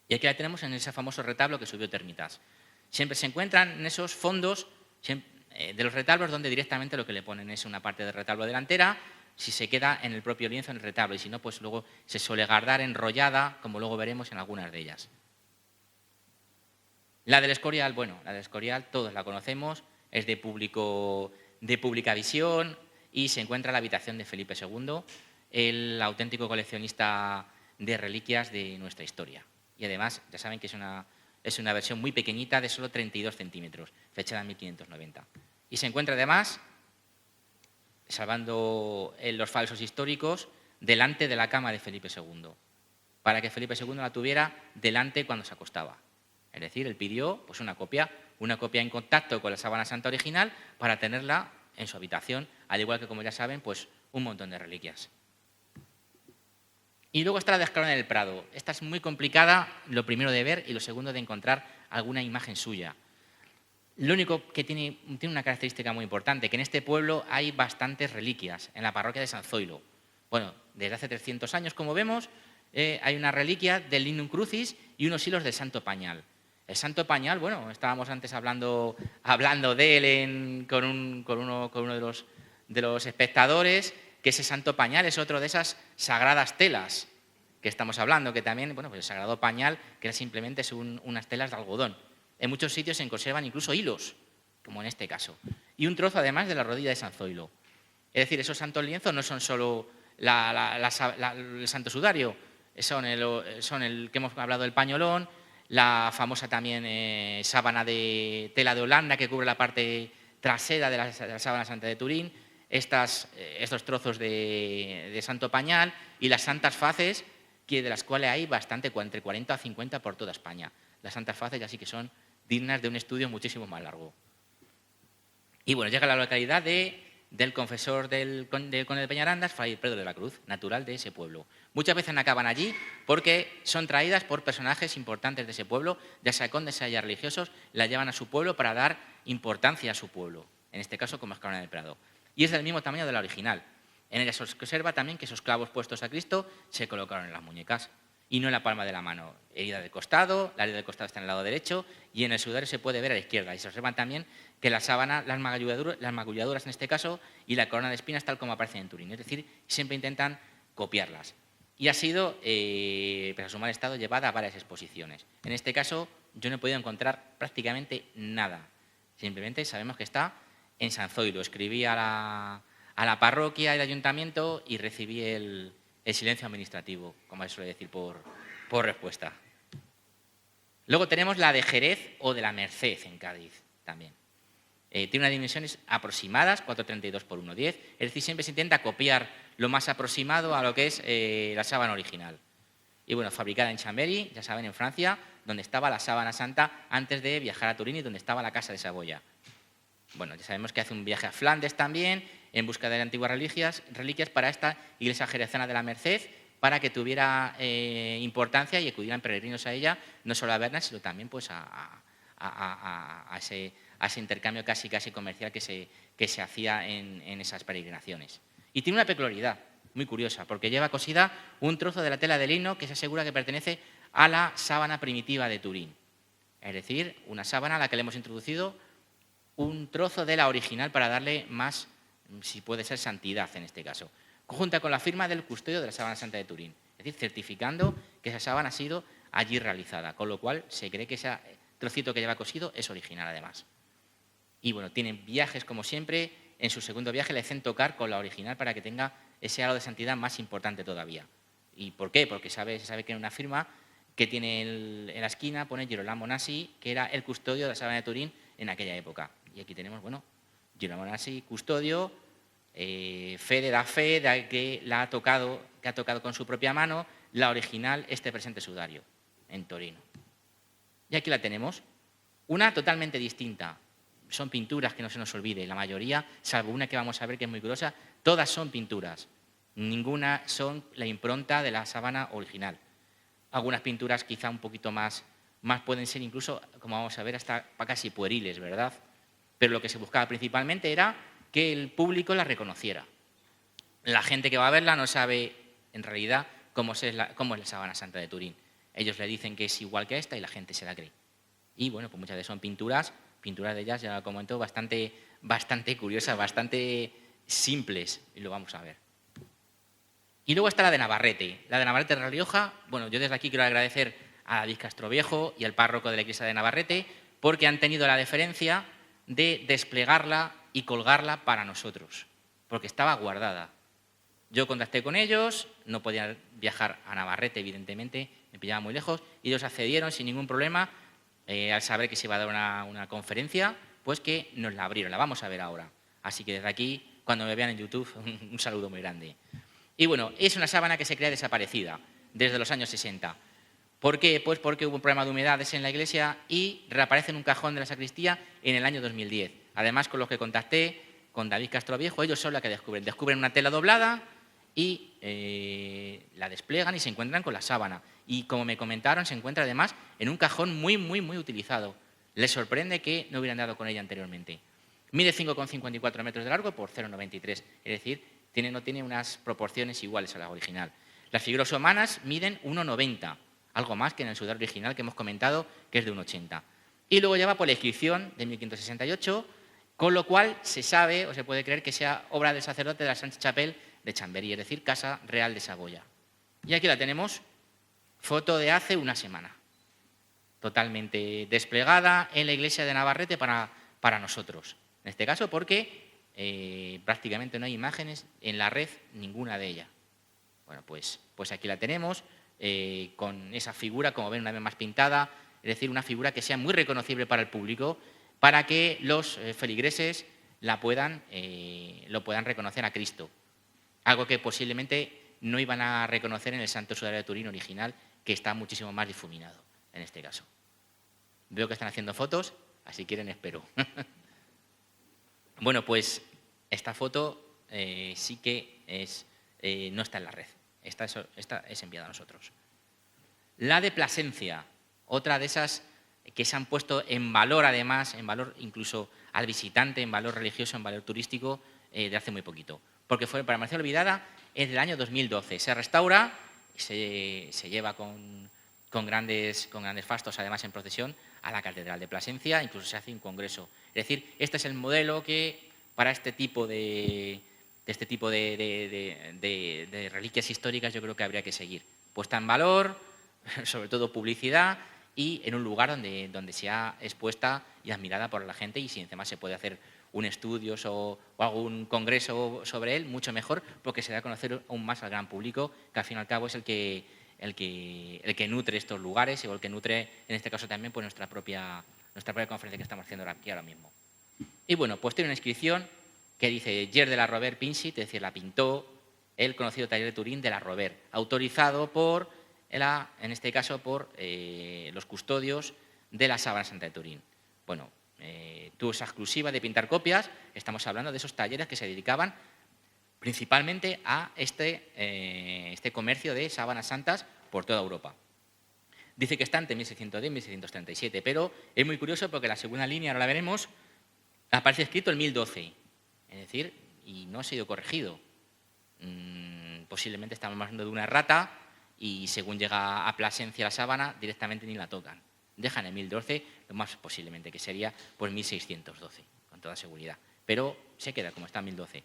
Y aquí la tenemos en ese famoso retablo que subió termitas. Siempre se encuentran en esos fondos de los retablos donde directamente lo que le ponen es una parte del retablo delantera, si se queda en el propio lienzo, en el retablo, y si no, pues luego se suele guardar enrollada, como luego veremos en algunas de ellas. La del Escorial, bueno, la del Escorial todos la conocemos, es de pública visión y se encuentra en la habitación de Felipe II, el auténtico coleccionista de reliquias de nuestra historia. Y además, ya saben que es una versión muy pequeñita de solo 32 centímetros, fechada en 1590. Y se encuentra además, salvando los falsos históricos, delante de la cama de Felipe II, para que Felipe II la tuviera delante cuando se acostaba. Es decir, él pidió pues, una copia en contacto con la sábana santa original para tenerla en su habitación, al igual que, como ya saben, pues, un montón de reliquias. Y luego está la de Ascalón en el Prado. Esta es muy complicada, lo primero de ver y lo segundo de encontrar alguna imagen suya. Lo único que tiene una característica muy importante, que en este pueblo hay bastantes reliquias, en la parroquia de San Zoilo. Bueno, desde hace 300 años, como vemos, hay una reliquia del Lignum Crucis y unos hilos del Santo Pañal. El Santo Pañal, bueno, estábamos antes hablando de él con uno de los espectadores, que ese Santo Pañal es otro de esas sagradas telas que estamos hablando, que también, bueno, pues el Sagrado Pañal, que simplemente son unas telas de algodón. En muchos sitios se conservan incluso hilos, como en este caso. Y un trozo, además, de la rodilla de San Zoilo. Es decir, esos santos lienzos no son solo el santo sudario, son el que hemos hablado del pañolón, la famosa también sábana de tela de Holanda que cubre la parte trasera de la sábana santa de Turín, estos trozos de Santo Pañal y las santas faces, de las cuales hay bastante, entre 40 a 50 por toda España. Las santas faces ya sí que son dignas de un estudio muchísimo más largo. Y bueno, llega a la localidad del confesor del conde de Peñarandas, Fray Pedro de la Cruz, natural de ese pueblo. Muchas veces acaban allí porque son traídas por personajes importantes de ese pueblo, ya sea condes, sea religiosos, la llevan a su pueblo para dar importancia a su pueblo, en este caso como Ascalón del Prado. Y es del mismo tamaño de la original. En ella se observa también que esos clavos puestos a Cristo se colocaron en las muñecas y no en la palma de la mano. Herida del costado, la herida del costado está en el lado derecho y en el sudario se puede ver a la izquierda. Y se observan también que la sábana, las magulladuras en este caso, y la corona de espinas tal como aparecen en Turín. Es decir, siempre intentan copiarlas. Y ha sido, pese a su mal estado, llevada a varias exposiciones. En este caso, yo no he podido encontrar prácticamente nada. Simplemente sabemos que está en San Zoilo. Escribí a la parroquia y al ayuntamiento y recibí el silencio administrativo, como se suele decir por respuesta. Luego tenemos la de Jerez o de la Merced en Cádiz también. Tiene unas dimensiones aproximadas, 4,32 por 1,10, es decir, siempre se intenta copiar lo más aproximado a lo que es la sábana original. Y bueno, fabricada en Chambéry, ya saben, en Francia, donde estaba la sábana santa antes de viajar a Turín y donde estaba la Casa de Saboya. Bueno, ya sabemos que hace un viaje a Flandes también, en busca de antiguas reliquias para esta iglesia jerezana de la Merced, para que tuviera importancia y acudieran peregrinos a ella, no solo a verla, sino también pues, a ese intercambio casi comercial que se hacía en esas peregrinaciones. Y tiene una peculiaridad muy curiosa, porque lleva cosida un trozo de la tela de lino que se asegura que pertenece a la sábana primitiva de Turín. Es decir, una sábana a la que le hemos introducido un trozo de la original para darle más, si puede ser, santidad en este caso, junto con la firma del custodio de la sábana santa de Turín, es decir, certificando que esa sábana ha sido allí realizada, con lo cual se cree que ese trocito que lleva cosido es original además. Y bueno, tienen viajes como siempre, en su segundo viaje le hacen tocar con la original para que tenga ese halo de santidad más importante todavía. ¿Y por qué? Porque se sabe que en una firma que tiene en la esquina pone Girolamo Nasi, que era el custodio de la sábana de Turín en aquella época. Y aquí tenemos, bueno, Girolamo Nasi, custodio, fe de que ha tocado con su propia mano la original, este presente sudario, en Torino. Y aquí la tenemos, una totalmente distinta. Son pinturas, que no se nos olvide, la mayoría, salvo una que vamos a ver que es muy gruesa, todas son pinturas. Ninguna son la impronta de la sábana original. Algunas pinturas quizá un poquito más pueden ser incluso, como vamos a ver, hasta casi pueriles, ¿verdad? Pero lo que se buscaba principalmente era que el público la reconociera. La gente que va a verla no sabe, en realidad, cómo es la sábana santa de Turín. Ellos le dicen que es igual que esta y la gente se la cree. Y bueno, pues muchas de son pinturas de ellas, ya lo comento, bastante curiosas, bastante simples, y lo vamos a ver. Y luego está la de Navarrete. La de Navarrete de La Rioja, bueno, yo desde aquí quiero agradecer a David Castroviejo y al párroco de la iglesia de Navarrete porque han tenido la deferencia de desplegarla y colgarla para nosotros, porque estaba guardada. Yo contacté con ellos, no podía viajar a Navarrete, evidentemente, me pillaba muy lejos, y ellos accedieron sin ningún problema, al saber que se iba a dar una conferencia, pues que nos la abrieron, la vamos a ver ahora. Así que desde aquí, cuando me vean en YouTube, un saludo muy grande. Y bueno, es una sábana que se crea desaparecida desde los años 60. ¿Por qué? Pues porque hubo un problema de humedades en la iglesia y reaparece en un cajón de la sacristía en el año 2010. Además, con los que contacté, con David Castroviejo, ellos son los que descubren. Descubren una tela doblada y la desplegan y se encuentran con la sábana. Y como me comentaron, se encuentra además en un cajón muy utilizado. Les sorprende que no hubieran dado con ella anteriormente. Mide 5,54 metros de largo por 0,93, es decir, no tiene unas proporciones iguales a la original. Las figuras humanas miden 1,90, algo más que en el sudario original que hemos comentado, que es de 1,80. Y luego lleva por la inscripción de 1568, con lo cual se sabe o se puede creer que sea obra del sacerdote de la Sainte-Chapelle de Chambéry, es decir, Casa Real de Saboya. Y aquí la tenemos, foto de hace una semana, totalmente desplegada en la iglesia de Navarrete para nosotros. En este caso porque prácticamente no hay imágenes en la red, ninguna de ellas. Bueno, pues aquí la tenemos, con esa figura, como ven, una vez más pintada, es decir, una figura que sea muy reconocible para el público, para que los feligreses lo puedan reconocer a Cristo. Algo que posiblemente no iban a reconocer en el Santo Sudario de Turín original, que está muchísimo más difuminado, en este caso. Veo que están haciendo fotos, así quieren espero. Bueno, pues esta foto sí que no está en la red. Esta es enviada a nosotros. La de Plasencia, otra de esas que se han puesto en valor, además, en valor incluso al visitante, en valor religioso, en valor turístico, de hace muy poquito. Porque fue permaneció olvidada es del año 2012. Se restaura, se lleva con grandes fastos, además en procesión, a la Catedral de Plasencia, incluso se hace un congreso. Es decir, este es el modelo que para este tipo de reliquias históricas yo creo que habría que seguir. Puesta en valor, sobre todo publicidad, y en un lugar donde sea expuesta y admirada por la gente, y si encima se puede hacer un estudio o algún congreso sobre él, mucho mejor, porque se da a conocer aún más al gran público, que al fin y al cabo es el que nutre estos lugares y el que nutre, en este caso también, pues nuestra propia conferencia que estamos haciendo aquí ahora mismo. Y bueno, pues tiene una inscripción que dice Ger de la Robert Pinsit, es decir, la pintó el conocido taller de Turín de la Robert, autorizado en este caso por los custodios de la Sábana Santa de Turín. Bueno, tuvo esa exclusiva de pintar copias, estamos hablando de esos talleres que se dedicaban principalmente a este comercio de sábanas santas por toda Europa. Dice que está entre 1610 y 1637, pero es muy curioso porque la segunda línea, ahora la veremos, aparece escrito el 1012, es decir, y no ha sido corregido. Posiblemente estamos hablando de una errata y según llega a Plasencia la sábana, directamente ni la tocan. Dejan el 1012, lo más posiblemente que sería pues 1612, con toda seguridad. Pero se queda como está en 1012.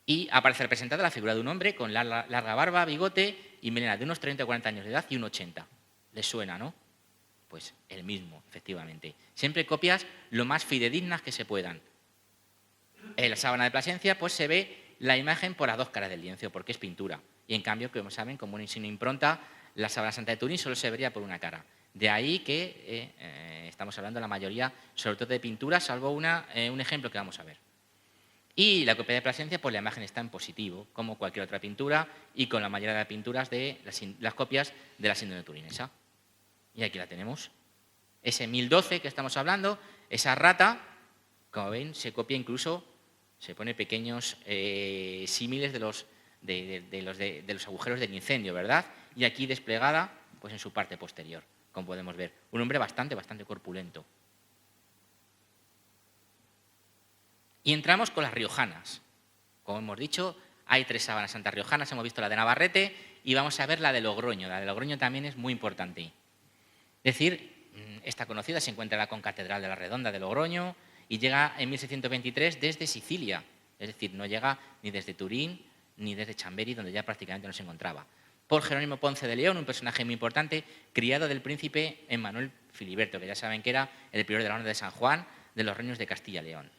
Y aparece representada la figura de un hombre con larga barba, bigote y melena de unos 30 o 40 años de edad y un 80. ¿Les suena, no? Pues el mismo, efectivamente. Siempre copias lo más fidedignas que se puedan. En la sábana de Plasencia pues se ve la imagen por las dos caras del lienzo, porque es pintura. Y en cambio, como saben, como una impronta, la sábana santa de Turín solo se vería por una cara. De ahí que estamos hablando de la mayoría, sobre todo de pinturas, salvo un ejemplo que vamos a ver. Y la copia de Plasencia, pues la imagen está en positivo, como cualquier otra pintura, y con la mayoría de las pinturas de las copias de la síndrome turinesa. Y aquí la tenemos. Ese 1012 que estamos hablando, esa rata, como ven, se copia incluso, se pone pequeños símiles de los agujeros del incendio, ¿verdad? Y aquí desplegada, pues en su parte posterior, como podemos ver. Un hombre bastante corpulento. Y entramos con las riojanas. Como hemos dicho, hay 3 sábanas santas riojanas, hemos visto la de Navarrete y vamos a ver la de Logroño. La de Logroño también es muy importante. Es decir, Esta conocida se encuentra en la concatedral de la Redonda de Logroño y llega en 1623 desde Sicilia, es decir, no llega ni desde Turín ni desde Chambéry, donde ya prácticamente no se encontraba. Por Jerónimo Ponce de León, un personaje muy importante, criado del príncipe Emmanuel Filiberto, que ya saben que era el prior de la Orden de San Juan de los reinos de Castilla y León.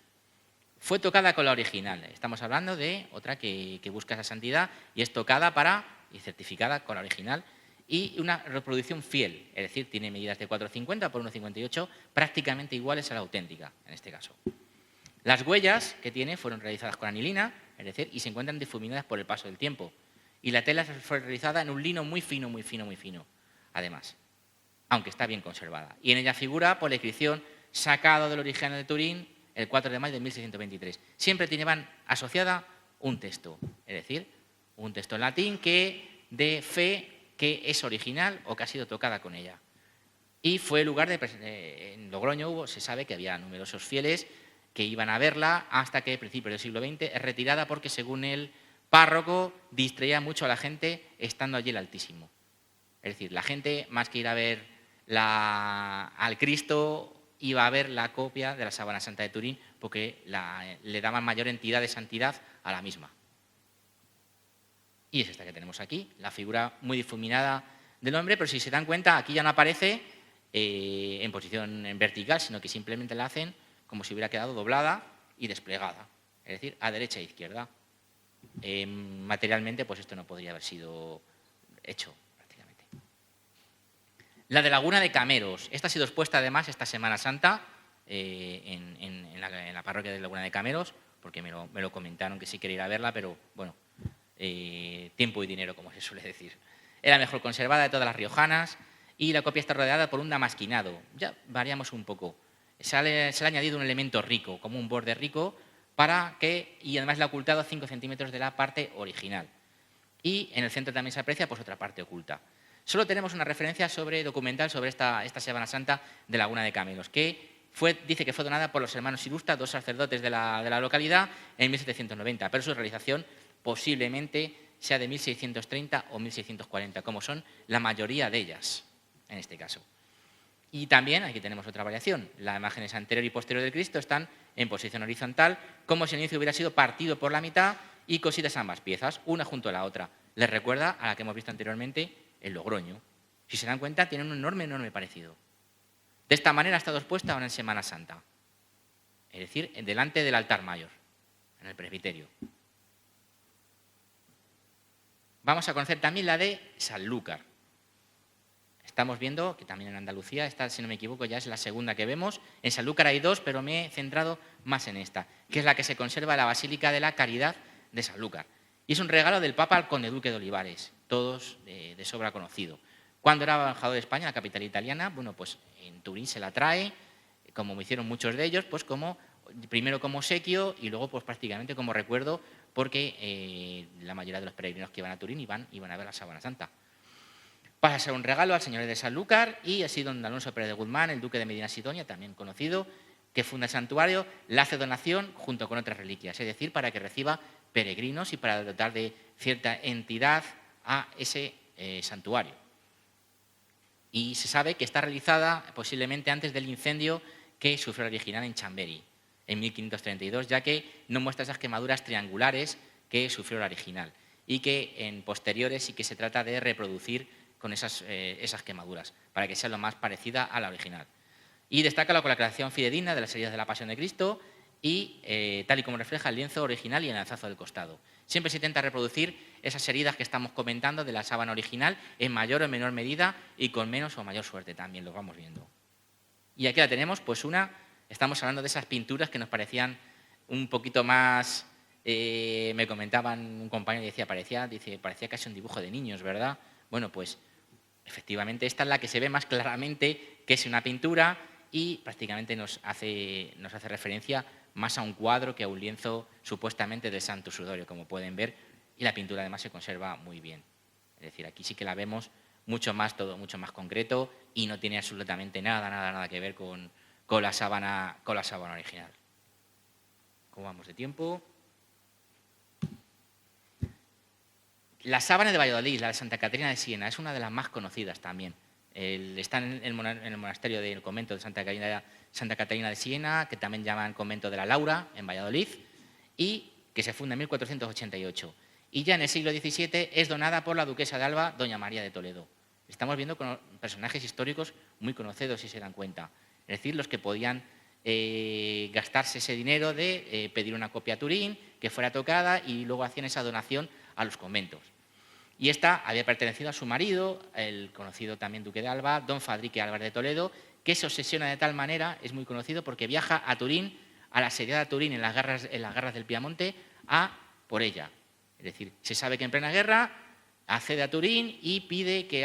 Fue tocada con la original. Estamos hablando de otra que busca esa santidad y es tocada y certificada con la original y una reproducción fiel, es decir, tiene medidas de 4,50 por 1,58, prácticamente iguales a la auténtica, en este caso. Las huellas que tiene fueron realizadas con anilina, es decir, y se encuentran difuminadas por el paso del tiempo. Y la tela fue realizada en un lino muy fino, muy fino, muy fino, además, aunque está bien conservada. Y en ella figura por la inscripción sacado del original de Turín el 4 de mayo de 1623. Siempre tenían asociada un texto, es decir, un texto en latín que dé fe que es original o que ha sido tocada con ella. Y fue el lugar en Logroño se sabe que había numerosos fieles que iban a verla hasta que a principios del siglo XX es retirada porque, según el párroco, distraía mucho a la gente estando allí el Altísimo. Es decir, la gente, más que ir a ver al Cristo, iba a ver la copia de la Sábana Santa de Turín porque le daban mayor entidad de santidad a la misma. Y es esta que tenemos aquí, la figura muy difuminada del hombre, pero si se dan cuenta, aquí ya no aparece en posición vertical, sino que simplemente la hacen como si hubiera quedado doblada y desplegada, es decir, a derecha e izquierda. Materialmente, pues esto no podría haber sido hecho prácticamente. La de Laguna de Cameros, esta ha sido expuesta además esta Semana Santa en la parroquia de Laguna de Cameros, porque me lo comentaron que sí quería ir a verla, pero bueno, tiempo y dinero, como se suele decir. Era mejor conservada de todas las riojanas y la copia está rodeada por un damasquinado. Ya variamos un poco. Se le ha añadido un elemento rico, como un borde rico, y además le ha ocultado 5 centímetros de la parte original. Y en el centro también se aprecia pues, otra parte oculta. Solo tenemos una referencia documental sobre esta Semana Santa de Laguna de Cameros, que dice que fue donada por los hermanos Irusta, 2 sacerdotes de la localidad, en 1790, pero su realización posiblemente sea de 1630 o 1640, como son la mayoría de ellas, en este caso. Y también, aquí tenemos otra variación, las imágenes anterior y posterior del Cristo están en posición horizontal, como si el inicio hubiera sido partido por la mitad y cosidas ambas piezas, una junto a la otra. Les recuerda a la que hemos visto anteriormente, el Logroño. Si se dan cuenta, tienen un enorme parecido. De esta manera ha estado expuesta ahora en Semana Santa, es decir, delante del altar mayor, en el presbiterio. Vamos a conocer también la de Sanlúcar. Estamos viendo que también en Andalucía, esta, si no me equivoco, ya es la segunda que vemos. En Sanlúcar hay 2, pero me he centrado más en esta, que es la que se conserva en la Basílica de la Caridad de Sanlúcar. Y es un regalo del Papa al conde duque de Olivares, todos de sobra conocido. Cuando era embajador de España, la capital italiana, bueno, pues en Turín se la trae, como hicieron muchos de ellos, pues primero como obsequio y luego pues prácticamente como recuerdo, porque la mayoría de los peregrinos que iban a Turín iban a ver la Sábana Santa. Pasa a ser un regalo al señor de Sanlúcar y así don Alonso Pérez de Guzmán, el duque de Medina Sidonia, también conocido, que funda el santuario, la hace donación junto con otras reliquias, es decir, para que reciba peregrinos y para dotar de cierta entidad a ese santuario. Y se sabe que está realizada posiblemente antes del incendio que sufrió el original en Chambéry, en 1532, ya que no muestra esas quemaduras triangulares que sufrió el original y que en posteriores sí que se trata de reproducir con esas quemaduras, para que sea lo más parecida a la original. Y destaca la colaboración fidedigna de las heridas de la Pasión de Cristo y tal y como refleja el lienzo original y el lanzazo del costado. Siempre se intenta reproducir esas heridas que estamos comentando de la sábana original en mayor o menor medida y con menos o mayor suerte también, lo vamos viendo. Y aquí la tenemos, pues estamos hablando de esas pinturas que nos parecían un poquito más, me comentaban un compañero y decía, parecía casi un dibujo de niños, ¿verdad? Bueno, pues efectivamente esta es la que se ve más claramente que es una pintura y prácticamente nos hace referencia más a un cuadro que a un lienzo supuestamente del Santo Sudorio, como pueden ver, y la pintura además se conserva muy bien. Es decir, aquí sí que la vemos todo mucho más concreto y no tiene absolutamente nada que ver con la sábana original. ¿Cómo vamos de tiempo? La sábana de Valladolid, la de Santa Caterina de Siena, es una de las más conocidas también. Está en el monasterio del convento de Santa Catarina de Siena, que también llaman convento de la Laura, en Valladolid, y que se funda en 1488. Y ya en el siglo XVII es donada por la duquesa de Alba, doña María de Toledo. Estamos viendo con personajes históricos muy conocidos, si se dan cuenta. Es decir, los que podían gastarse ese dinero de pedir una copia a Turín, que fuera tocada, y luego hacían esa donación a los conventos. Y esta había pertenecido a su marido, el conocido también duque de Alba, don Fadrique Álvarez de Toledo, que se obsesiona de tal manera, es muy conocido, porque viaja a Turín, a la asediada Turín en las garras del Piamonte, a por ella. Es decir, se sabe que en plena guerra accede a Turín y pide que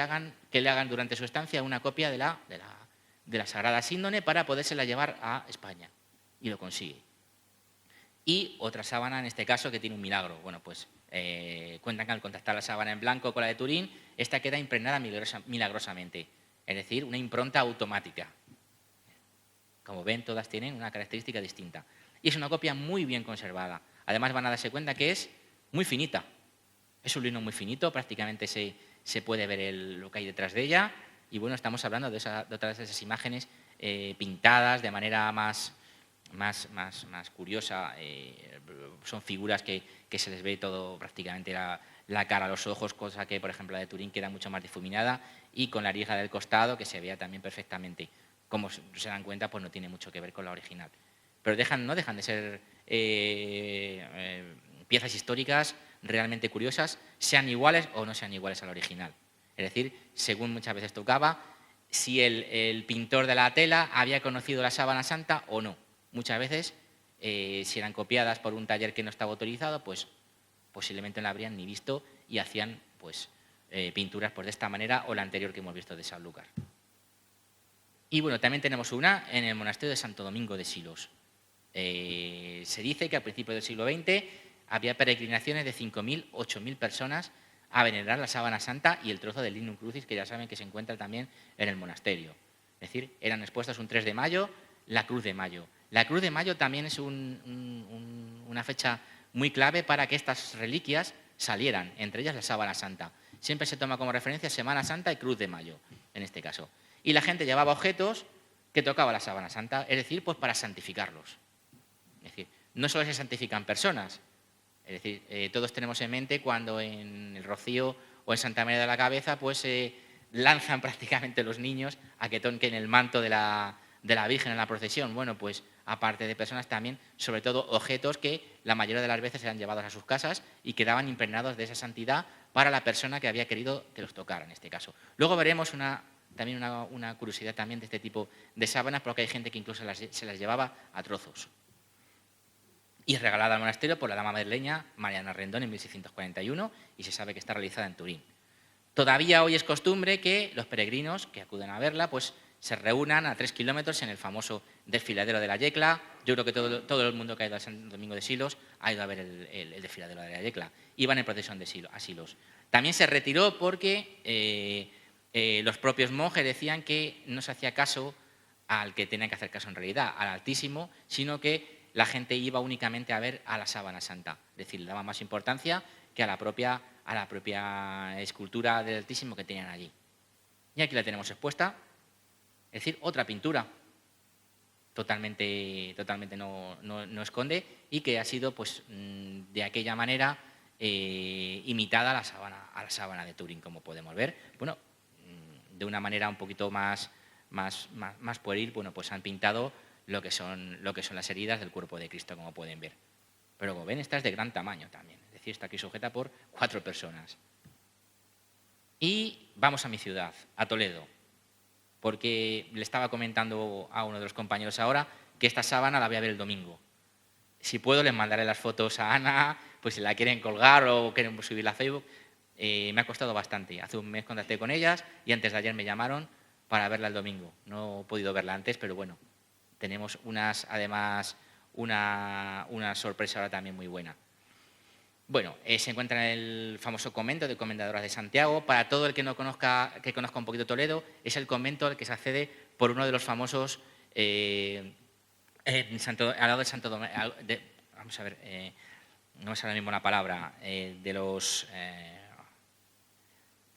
le hagan durante su estancia una copia de la Sagrada Síndone para podérsela llevar a España. Y lo consigue. Y otra sábana, en este caso, que tiene un milagro. Bueno, pues cuentan que al contactar la sábana en blanco con la de Turín, esta queda impregnada milagrosamente. Es decir, una impronta automática. Como ven, todas tienen una característica distinta. Y es una copia muy bien conservada. Además, van a darse cuenta que es muy finita. Es un lino muy finito, prácticamente se puede ver lo que hay detrás de ella. Y bueno, estamos hablando de otras de esas imágenes pintadas de manera más curiosa. Son figuras que se les ve todo prácticamente la cara, los ojos, cosa que, por ejemplo, la de Turín queda mucho más difuminada, y con la arija del costado que se vea también perfectamente. Como se dan cuenta, pues no tiene mucho que ver con la original. Pero no dejan de ser piezas históricas realmente curiosas, sean iguales o no sean iguales a la original. Es decir, según muchas veces tocaba, si el pintor de la tela había conocido la sábana santa o no. Muchas veces, si eran copiadas por un taller que no estaba autorizado, pues posiblemente no la habrían ni visto y hacían pues, pinturas pues, de esta manera o la anterior que hemos visto de Sanlúcar. Y bueno, también tenemos una en el monasterio de Santo Domingo de Silos. Se dice que al principio del siglo XX había peregrinaciones de 5.000, 8.000 personas a venerar la sábana santa y el trozo del Lignum Crucis, que ya saben que se encuentra también en el monasterio. Es decir, eran expuestas un 3 de mayo, la Cruz de Mayo. La Cruz de Mayo también es una fecha muy clave para que estas reliquias salieran, entre ellas la sábana santa. Siempre se toma como referencia Semana Santa y Cruz de Mayo, en este caso. Y la gente llevaba objetos que tocaba la sábana santa, es decir, pues para santificarlos. Es decir, no solo se santifican personas, es decir, todos tenemos en mente cuando en el Rocío o en Santa María de la Cabeza pues lanzan prácticamente los niños a que toquen el manto de la Virgen en la procesión. Bueno, pues aparte de personas también, sobre todo objetos que la mayoría de las veces eran llevados a sus casas y quedaban impregnados de esa santidad para la persona que había querido que los tocara, en este caso. Luego veremos también una curiosidad también de este tipo de sábanas, porque hay gente que incluso se las llevaba a trozos. Y es regalada al monasterio por la dama madrileña Mariana Rendón en 1641 y se sabe que está realizada en Turín. Todavía hoy es costumbre que los peregrinos que acuden a verla pues, se reúnan a 3 kilómetros en el famoso desfiladero de la Yecla. Yo creo que todo el mundo que ha ido a Santo Domingo de Silos ha ido a ver el desfiladero de la Yecla. Iban en procesión a Silos. También se retiró porque los propios monjes decían que no se hacía caso al que tenía que hacer caso en realidad, al Altísimo, sino que la gente iba únicamente a ver a la sábana santa. Es decir, le daba más importancia que a la propia escultura del Altísimo que tenían allí. Y aquí la tenemos expuesta. Es decir, otra pintura totalmente no esconde y que ha sido pues, de aquella manera imitada a la sábana de Turín, como podemos ver. Bueno, de una manera un poquito más pueril, bueno, pues han pintado lo que son las heridas del cuerpo de Cristo, como pueden ver. Pero como ven, esta es de gran tamaño también, es decir, está aquí sujeta por 4 personas. Y vamos a mi ciudad, a Toledo, porque le estaba comentando a uno de los compañeros ahora que esta sábana la voy a ver el domingo. Si puedo, les mandaré las fotos a Ana, pues si la quieren colgar o quieren subirla a Facebook. Me ha costado bastante. Hace un mes contacté con ellas y antes de ayer me llamaron para verla el domingo. No he podido verla antes, pero bueno, tenemos además una sorpresa ahora también muy buena. Bueno, se encuentra en el famoso convento de Comendadoras de Santiago. Para todo el que conozca un poquito Toledo, es el convento al que se accede por uno de los famosos al lado de Santo Domingo. Vamos a ver, no me sale ahora mismo la palabra de los.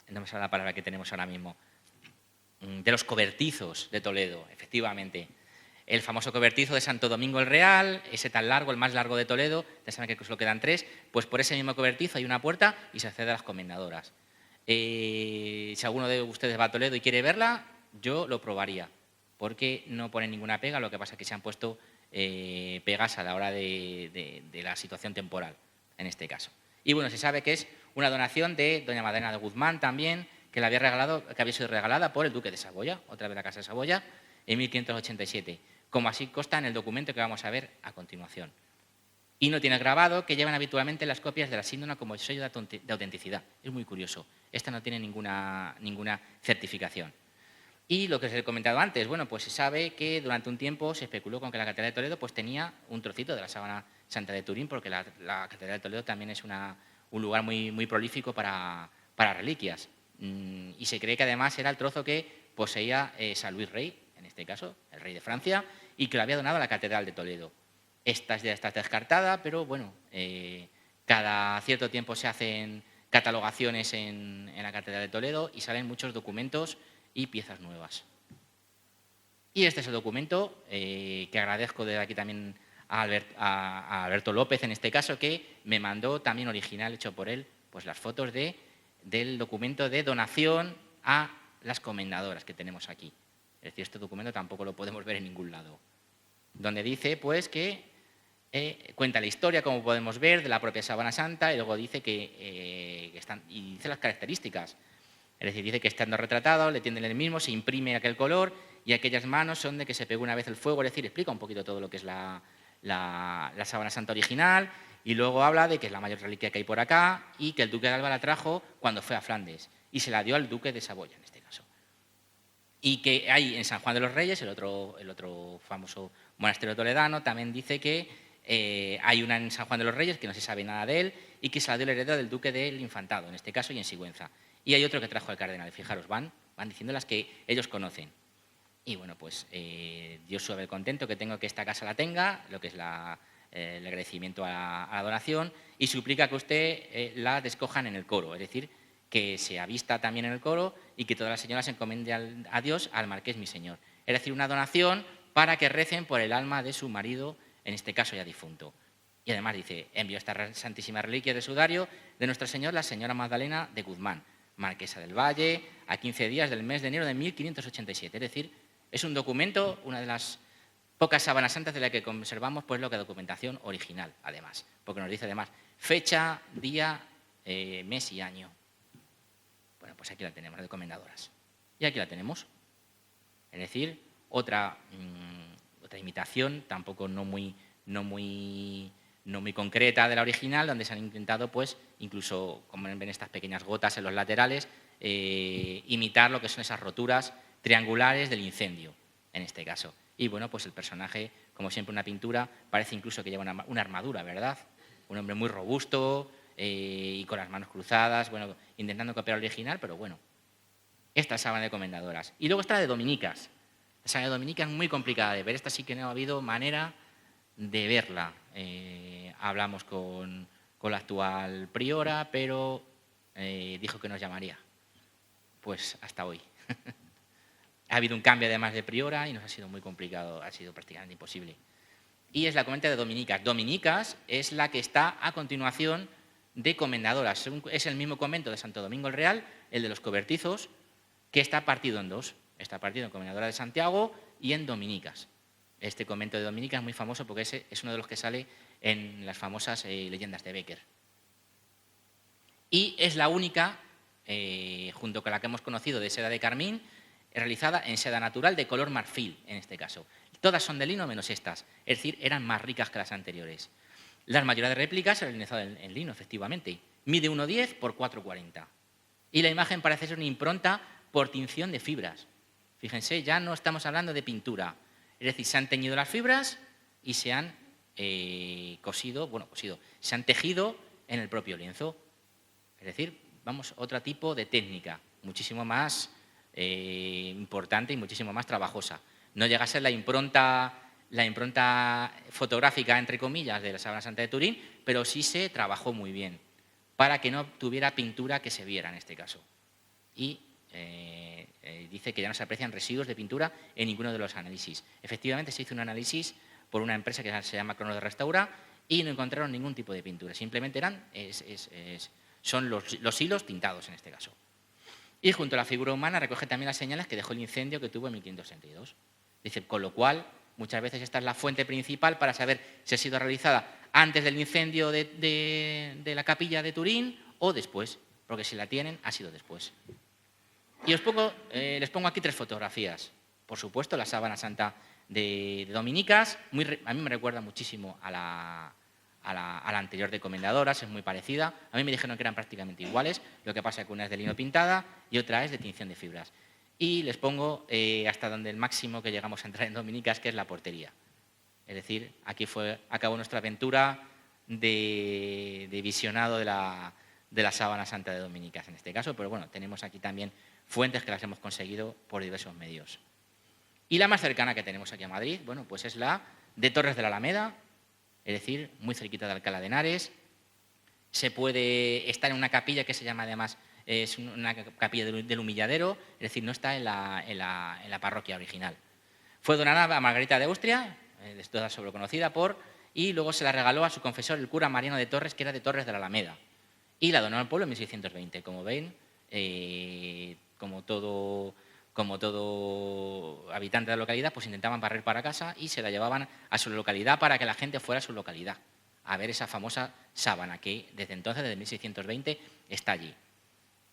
No me sale la palabra que tenemos ahora mismo. de los cobertizos de Toledo, efectivamente. El famoso cobertizo de Santo Domingo el Real, ese tan largo, el más largo de Toledo, ya saben que solo quedan 3, pues por ese mismo cobertizo hay una puerta y se accede a las comendadoras. Si alguno de ustedes va a Toledo y quiere verla, yo lo probaría, porque no pone ninguna pega, lo que pasa es que se han puesto pegas a la hora de la situación temporal, en este caso. Y bueno, se sabe que es una donación de doña Madalena de Guzmán también, que había sido regalada por el duque de Saboya, otra vez la Casa de Saboya, en 1587, como así consta en el documento que vamos a ver a continuación. Y no tiene grabado que llevan habitualmente las copias de la síndona como sello de autenticidad. Es muy curioso. Esta no tiene ninguna certificación. Y lo que os he comentado antes, bueno, pues se sabe que durante un tiempo se especuló con que la Catedral de Toledo pues tenía un trocito de la sábana santa de Turín, porque la Catedral de Toledo también es un lugar muy prolífico para reliquias. Y se cree que además era el trozo que poseía San Luis Rey, en este caso, el rey de Francia, y que lo había donado a la Catedral de Toledo. Esta ya está descartada, pero bueno, cada cierto tiempo se hacen catalogaciones en la Catedral de Toledo y salen muchos documentos y piezas nuevas. Y este es el documento que agradezco desde aquí también a Alberto López, en este caso, que me mandó también original, hecho por él, pues las fotos del documento de donación a las comendadoras que tenemos aquí. Es decir, este documento tampoco lo podemos ver en ningún lado. Donde dice, pues, que cuenta la historia, como podemos ver, de la propia sábana santa, y luego dice y dice las características. Es decir, dice que estando retratado, le tienden el mismo, se imprime aquel color, y aquellas manos son de que se pegó una vez el fuego. Es decir, explica un poquito todo lo que es la sábana santa original, y luego habla de que es la mayor reliquia que hay por acá, y que el duque de Alba la trajo cuando fue a Flandes, y se la dio al duque de Saboya, en este caso. Y que hay en San Juan de los Reyes, el otro famoso monasterio toledano, también dice que hay una en San Juan de los Reyes que no se sabe nada de él y que se la dio el heredero del duque del Infantado, en este caso, y en Sigüenza. Y hay otro que trajo el cardenal. Fijaros, van diciendo las que ellos conocen. Y bueno, pues yo súper contento que tengo que esta casa la tenga, lo que es el agradecimiento a la donación, y suplica que usted la descojan en el coro, es decir, que se avista también en el coro y que todas las señoras encomienden a Dios al marqués mi señor. Es decir, una donación para que recen por el alma de su marido, en este caso ya difunto. Y además dice, envió esta santísima reliquia de sudario de Nuestra Señora, la señora Magdalena de Guzmán, marquesa del Valle, a 15 días del mes de enero de 1587. Es decir, es un documento, una de las pocas sábanas santas de la que conservamos, pues lo que documentación original, además. Porque nos dice además fecha, día, mes y año. Bueno, pues aquí la tenemos, de comendadoras. Y aquí la tenemos. Es decir, otra imitación, tampoco no muy concreta de la original, donde se han intentado, pues, incluso, como ven estas pequeñas gotas en los laterales, imitar lo que son esas roturas triangulares del incendio, en este caso. Y bueno, pues el personaje, como siempre una pintura, parece incluso que lleva una armadura, ¿verdad? Un hombre muy robusto, y con las manos cruzadas, bueno, intentando copiar el original, pero bueno, esta sábana de comendadoras. Y luego está la de dominicas. La sábana de dominicas es muy complicada de ver, esta sí que no ha habido manera de verla. Hablamos con la actual priora, pero dijo que nos llamaría. Pues hasta hoy. Ha habido un cambio además de priora y nos ha sido muy complicado, ha sido prácticamente imposible. Y es la comenta de dominicas. Dominicas es la que está a continuación de comendadoras. Es el mismo convento de Santo Domingo el Real, el de los cobertizos, que está partido en dos. Está partido en Comendadora de Santiago y en dominicas. Este convento de dominicas es muy famoso porque ese es uno de los que sale en las famosas leyendas de Becker. Y es la única, junto con la que hemos conocido de seda de carmín, realizada en seda natural de color marfil, en este caso. Todas son de lino menos estas, es decir, eran más ricas que las anteriores. La mayoría de réplicas se realizaron en lino, efectivamente. Mide 1,10 por 4,40. Y la imagen parece ser una impronta por tinción de fibras. Fíjense, ya no estamos hablando de pintura. Es decir, se han teñido las fibras y se han se han tejido en el propio lienzo. Es decir, vamos, otro tipo de técnica, muchísimo más importante y muchísimo más trabajosa. No llega a ser la impronta fotográfica, entre comillas, de la sábana santa de Turín, pero sí se trabajó muy bien para que no tuviera pintura que se viera en este caso. Y dice que ya no se aprecian residuos de pintura en ninguno de los análisis. Efectivamente, se hizo un análisis por una empresa que se llama Crono de Restaura y no encontraron ningún tipo de pintura. Simplemente son los hilos tintados en este caso. Y junto a la figura humana recoge también las señales que dejó el incendio que tuvo en 1532. Dice, con lo cual, muchas veces esta es la fuente principal para saber si ha sido realizada antes del incendio de la capilla de Turín o después, porque si la tienen, ha sido después. Y les pongo aquí 3 fotografías. Por supuesto, la sábana santa de Dominicas, a mí me recuerda muchísimo a la anterior de Comendadoras, es muy parecida. A mí me dijeron que eran prácticamente iguales, lo que pasa es que una es de lino pintada y otra es de tinción de fibras. Y les pongo hasta donde el máximo que llegamos a entrar en Dominicas, que es la portería. Es decir, aquí acabó nuestra aventura de visionado de la sábana santa de Dominicas en este caso, pero bueno, tenemos aquí también fuentes que las hemos conseguido por diversos medios. Y la más cercana que tenemos aquí a Madrid, bueno, pues es la de Torres de la Alameda, es decir, muy cerquita de Alcalá de Henares. Se puede estar en una capilla que se llama además, es una capilla del Humilladero, es decir, no está en la parroquia original. Fue donada a Margarita de Austria, de toda sobreconocida y luego se la regaló a su confesor, el cura Mariano de Torres, que era de Torres de la Alameda. Y la donó al pueblo en 1620. Como ven, como todo habitante de la localidad, pues intentaban barrer para casa y se la llevaban a su localidad para que la gente fuera a su localidad a ver esa famosa sábana que desde entonces, desde 1620, está allí.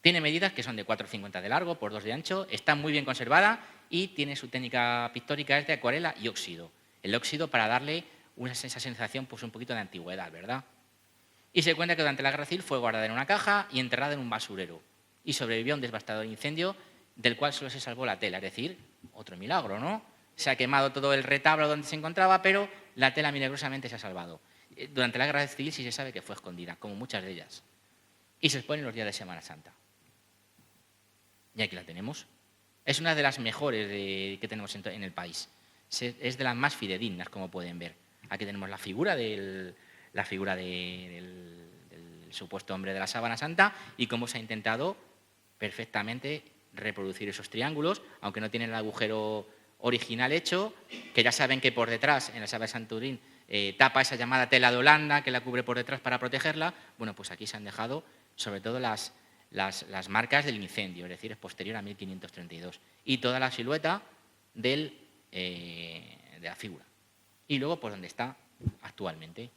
Tiene medidas que son de 4,50 de largo por 2 de ancho, está muy bien conservada y tiene su técnica pictórica es de acuarela y óxido. El óxido para darle esa sensación pues un poquito de antigüedad, ¿verdad? Y se cuenta que durante la Guerra Civil fue guardada en una caja y enterrada en un basurero y sobrevivió a un devastador incendio del cual solo se salvó la tela, es decir, otro milagro, ¿no? Se ha quemado todo el retablo donde se encontraba, pero la tela milagrosamente se ha salvado. Durante la Guerra Civil sí se sabe que fue escondida, como muchas de ellas. Y se expone en los días de Semana Santa. Y aquí la tenemos. Es una de las mejores que tenemos en el país. Es de las más fidedignas, como pueden ver. Aquí tenemos la figura del supuesto hombre de la sábana santa y cómo se ha intentado perfectamente reproducir esos triángulos, aunque no tienen el agujero original hecho, que ya saben que por detrás, en la sábana de Santurín, tapa esa llamada tela de Holanda que la cubre por detrás para protegerla. Bueno, pues aquí se han dejado sobre todo las marcas del incendio, es decir, es posterior a 1532, y toda la silueta de la figura. Y luego, pues, donde está actualmente,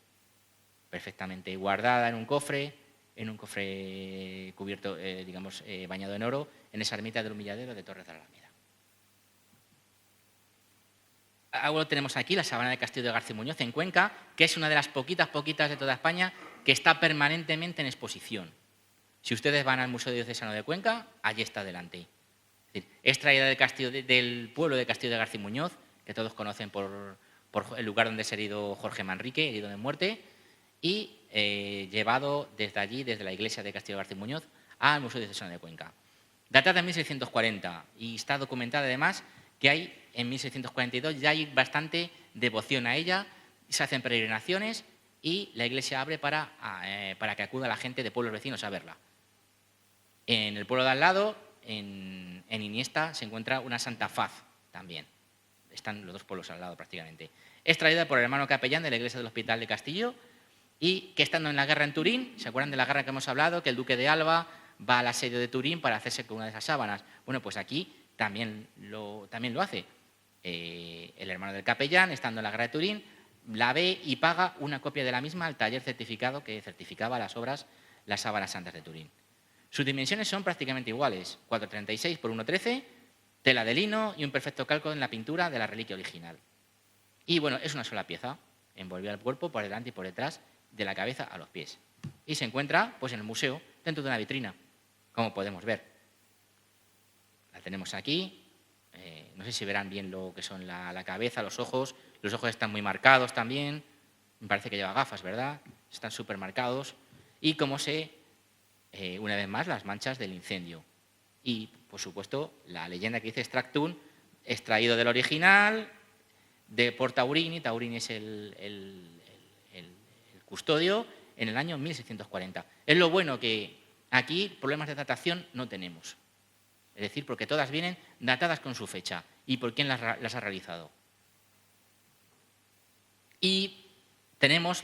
perfectamente guardada en un cofre cubierto, bañado en oro, en esa ermita del Humilladero de Torres de la Alameda. Ahora tenemos aquí la sábana de Castillo de García Muñoz en Cuenca, que es una de las poquitas de toda España que está permanentemente en exposición. Si ustedes van al Museo Diocesano de Cuenca, allí está delante. Es traída del pueblo de Castillo de García Muñoz, que todos conocen por el lugar donde se ha herido Jorge Manrique, herido de muerte, y llevado desde allí, desde la iglesia de Castillo de García Muñoz, al Museo Diocesano de Cuenca. Datada de 1640 y está documentada además que hay en 1642 ya hay bastante devoción a ella, se hacen peregrinaciones y la iglesia abre para que acuda la gente de pueblos vecinos a verla. En el pueblo de al lado, en Iniesta, se encuentra una Santa Faz también. Están los dos pueblos al lado prácticamente. Es traída por el hermano capellán de la iglesia del Hospital de Castillo y que estando en la guerra en Turín, ¿se acuerdan de la guerra que hemos hablado? Que el duque de Alba va al asedio de Turín para hacerse con una de esas sábanas. Bueno, pues aquí también lo hace. El hermano del capellán, estando en la guerra de Turín, la ve y paga una copia de la misma al taller certificado que certificaba las obras, las sábanas santas de Turín. Sus dimensiones son prácticamente iguales, 4,36 por 1,13, tela de lino y un perfecto calco en la pintura de la reliquia original. Y bueno, es una sola pieza, envolvida al cuerpo por delante y por detrás, de la cabeza a los pies. Y se encuentra pues, en el museo, dentro de una vitrina, como podemos ver. La tenemos aquí. No sé si verán bien lo que son la cabeza, los ojos están muy marcados también, me parece que lleva gafas, ¿verdad? Están súper marcados y una vez más, las manchas del incendio. Y, por supuesto, la leyenda que dice Extractum, extraído del original, por Taurini. Taurini es el custodio en el año 1640. Es lo bueno que aquí problemas de datación no tenemos. Es decir, porque todas vienen datadas con su fecha y por quién las ha realizado. Y tenemos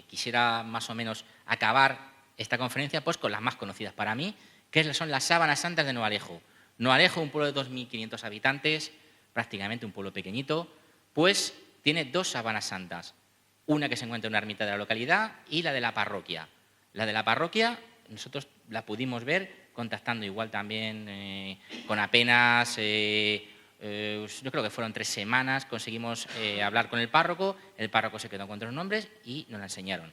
quisiera más o menos acabar esta conferencia pues con las más conocidas para mí, que son las sábanas santas de Nualejo. Nualejo, un pueblo de 2.500 habitantes, prácticamente un pueblo pequeñito, pues tiene dos sábanas santas. Una que se encuentra en una ermita de la localidad y la de la parroquia. La de la parroquia nosotros la pudimos ver contactando igual también con apenas, yo creo que fueron 3 semanas, conseguimos hablar con el párroco se quedó con 3 nombres y nos la enseñaron.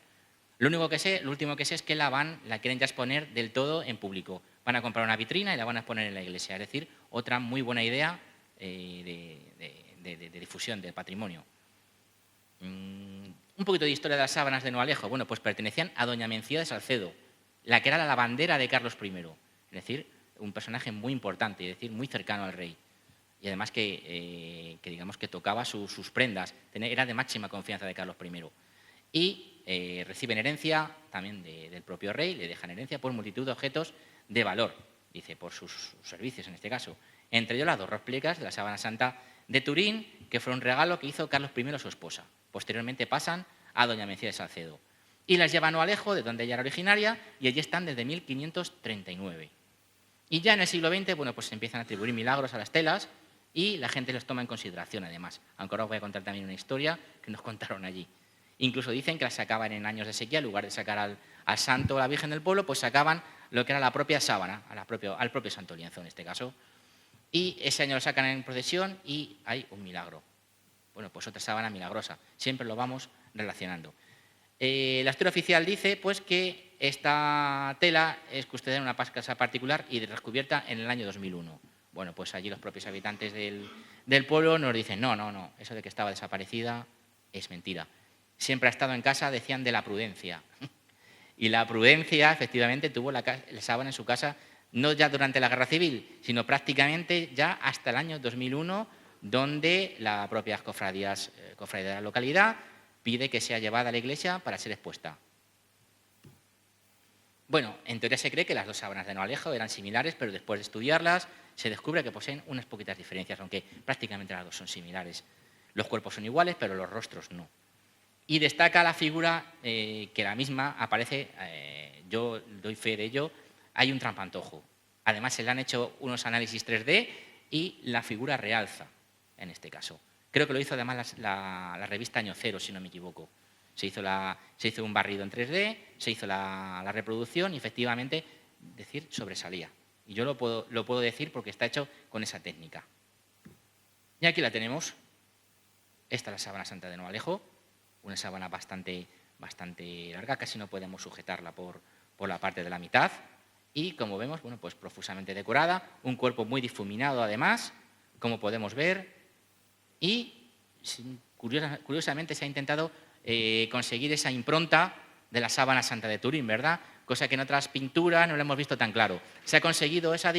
Lo último que sé es que la quieren ya exponer del todo en público. Van a comprar una vitrina y la van a exponer en la iglesia. Es decir, otra muy buena idea de difusión del patrimonio. Un poquito de historia de las sábanas de Nualejo. Bueno, pues pertenecían a doña Mencía de Salcedo, la que era la lavandera de Carlos I. Es decir, un personaje muy importante, es decir, muy cercano al rey. Y además que digamos que tocaba sus prendas, era de máxima confianza de Carlos I. Y reciben herencia también del propio rey, le dejan herencia por multitud de objetos de valor, dice, por sus servicios en este caso. Entre ellos las 2 réplicas de la sábana santa de Turín, que fue un regalo que hizo Carlos I a su esposa. Posteriormente pasan a doña Mencía de Salcedo. Y las lleva a Nualejo, de donde ella era originaria, y allí están desde 1539. Y ya en el siglo XX, bueno, pues se empiezan a atribuir milagros a las telas y la gente los toma en consideración, además. Aunque ahora os voy a contar también una historia que nos contaron allí. Incluso dicen que las sacaban en años de sequía, en lugar de sacar al santo o a la Virgen del Pueblo, pues sacaban lo que era la propia sábana, al propio santo lienzo en este caso. Y ese año lo sacan en procesión y hay un milagro. Bueno, pues otra sábana milagrosa. Siempre lo vamos relacionando. La historia oficial dice pues, que esta tela es custodiada en una casa particular y descubierta en el año 2001. Bueno, pues allí los propios habitantes del pueblo nos dicen, no, eso de que estaba desaparecida es mentira. Siempre ha estado en casa, decían, de la Prudencia. Y la Prudencia, efectivamente, tuvo la sábana en su casa, no ya durante la Guerra Civil, sino prácticamente ya hasta el año 2001, donde la propia cofradía de la localidad pide que sea llevada a la iglesia para ser expuesta. Bueno, en teoría se cree que las 2 sábanas de Nualejo eran similares, pero después de estudiarlas se descubre que poseen unas poquitas diferencias, aunque prácticamente las 2 son similares. Los cuerpos son iguales, pero los rostros no. Y destaca la figura que la misma aparece, yo doy fe de ello, hay un trampantojo. Además se le han hecho unos análisis 3D y la figura realza, en este caso. Creo que lo hizo además la revista Año Cero, si no me equivoco. Se hizo un barrido en 3D, se hizo la reproducción y efectivamente, sobresalía. Y yo lo puedo decir porque está hecho con esa técnica. Y aquí la tenemos. Esta es la sábana santa de Nualejo, una sábana bastante larga, casi no podemos sujetarla por la parte de la mitad. Y como vemos, bueno, pues profusamente decorada, un cuerpo muy difuminado además, como podemos ver. Y curiosamente se ha intentado conseguir esa impronta de la sábana santa de Turín, ¿verdad? Cosa que en otras pinturas no lo hemos visto tan claro. Se ha conseguido esa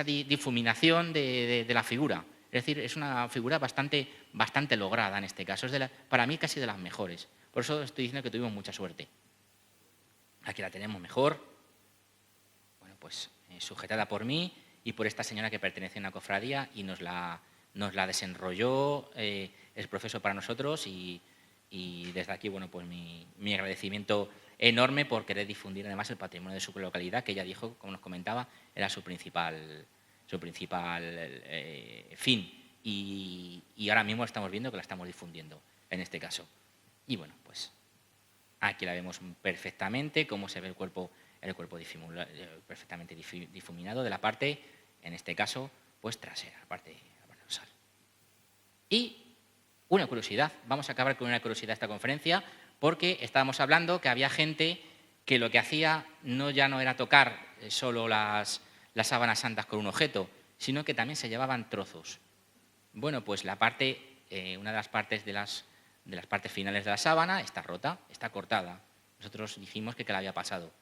difuminación de la figura. Es decir, es una figura bastante lograda en este caso. Es para mí casi de las mejores. Por eso estoy diciendo que tuvimos mucha suerte. Aquí la tenemos mejor. Bueno, pues sujetada por mí y por esta señora que pertenece a una cofradía y nos la desenrolló el proceso para nosotros y desde aquí, bueno, pues mi agradecimiento enorme por querer difundir además el patrimonio de su localidad, que ella dijo, como nos comentaba, era su principal fin. Y ahora mismo estamos viendo que la estamos difundiendo, en este caso. Y bueno, pues aquí la vemos perfectamente, cómo se ve el cuerpo perfectamente difuminado de la parte, en este caso, pues trasera, la parte dorsal. Y una curiosidad, vamos a acabar con una curiosidad de esta conferencia, porque estábamos hablando que había gente que lo que hacía ya no era tocar solo las sábanas santas con un objeto, sino que también se llevaban trozos. Bueno, pues una de las partes partes finales de la sábana está rota, está cortada. Nosotros dijimos que la había pasado.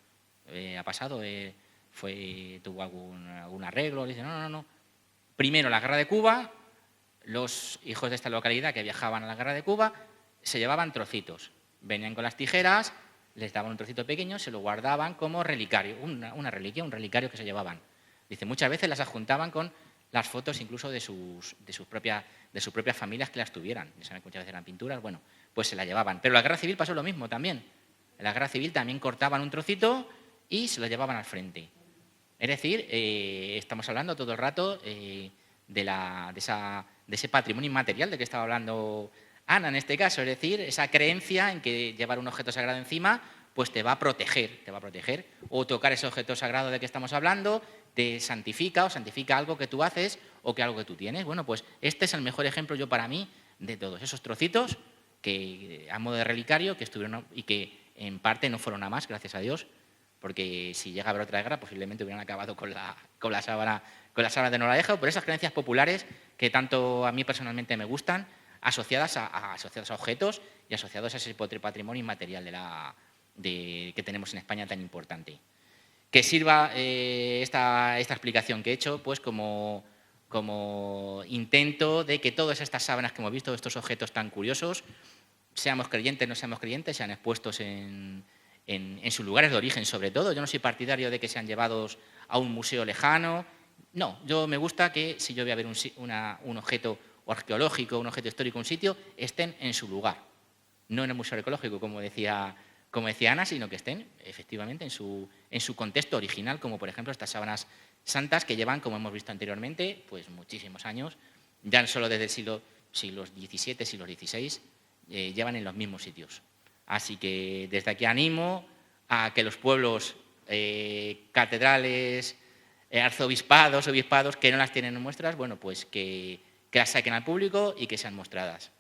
Tuvo algún arreglo. Dice, no. Primero la guerra de Cuba, los hijos de esta localidad que viajaban a la guerra de Cuba se llevaban trocitos. Venían con las tijeras, les daban un trocito pequeño, se lo guardaban como relicario, una reliquia, un relicario que se llevaban. Dice, muchas veces las adjuntaban con las fotos incluso de sus propias familias que las tuvieran. Ya saben que muchas veces eran pinturas, bueno, pues se las llevaban. Pero en la Guerra Civil pasó lo mismo también. En la Guerra Civil también cortaban un trocito y se lo llevaban al frente. Es decir, estamos hablando todo el rato de ese patrimonio inmaterial de que estaba hablando Ana en este caso. Es decir, esa creencia en que llevar un objeto sagrado encima pues te va a proteger. O tocar ese objeto sagrado de que estamos hablando te santifica o santifica algo que tú haces o que algo que tú tienes. Bueno, pues este es el mejor ejemplo yo para mí de todos esos trocitos que a modo de relicario que estuvieron y que en parte no fueron a más, gracias a Dios, porque si llega a haber otra guerra posiblemente hubieran acabado con la sábana de Noraeja, por esas creencias populares que tanto a mí personalmente me gustan, asociadas a objetos y asociados a ese patrimonio inmaterial que tenemos en España tan importante. Que sirva esta explicación que he hecho pues como intento de que todas estas sábanas que hemos visto, estos objetos tan curiosos, seamos creyentes, no seamos creyentes, sean expuestos en sus lugares de origen sobre todo. Yo no soy partidario de que sean llevados a un museo lejano. No, yo me gusta que si yo voy a ver un objeto arqueológico, un objeto histórico, un sitio, estén en su lugar. No en el museo arqueológico, como decía Ana, sino que estén efectivamente en su contexto original, como por ejemplo estas sábanas santas que llevan, como hemos visto anteriormente, pues muchísimos años, ya no solo desde siglos XVII, siglos XVI, llevan en los mismos sitios. Así que desde aquí animo a que los pueblos, catedrales, arzobispado, obispados que no las tienen en muestras, bueno, pues que las saquen al público y que sean mostradas.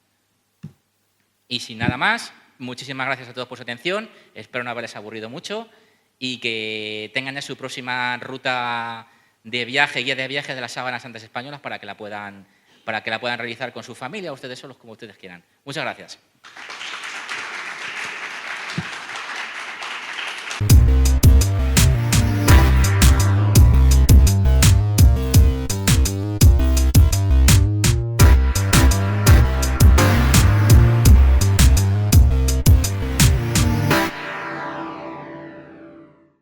Y sin nada más, muchísimas gracias a todos por su atención, espero no haberles aburrido mucho y que tengan ya su próxima ruta de viaje, guía de viaje de las sábanas santas españolas para que la puedan realizar con su familia o ustedes solos como ustedes quieran. Muchas gracias.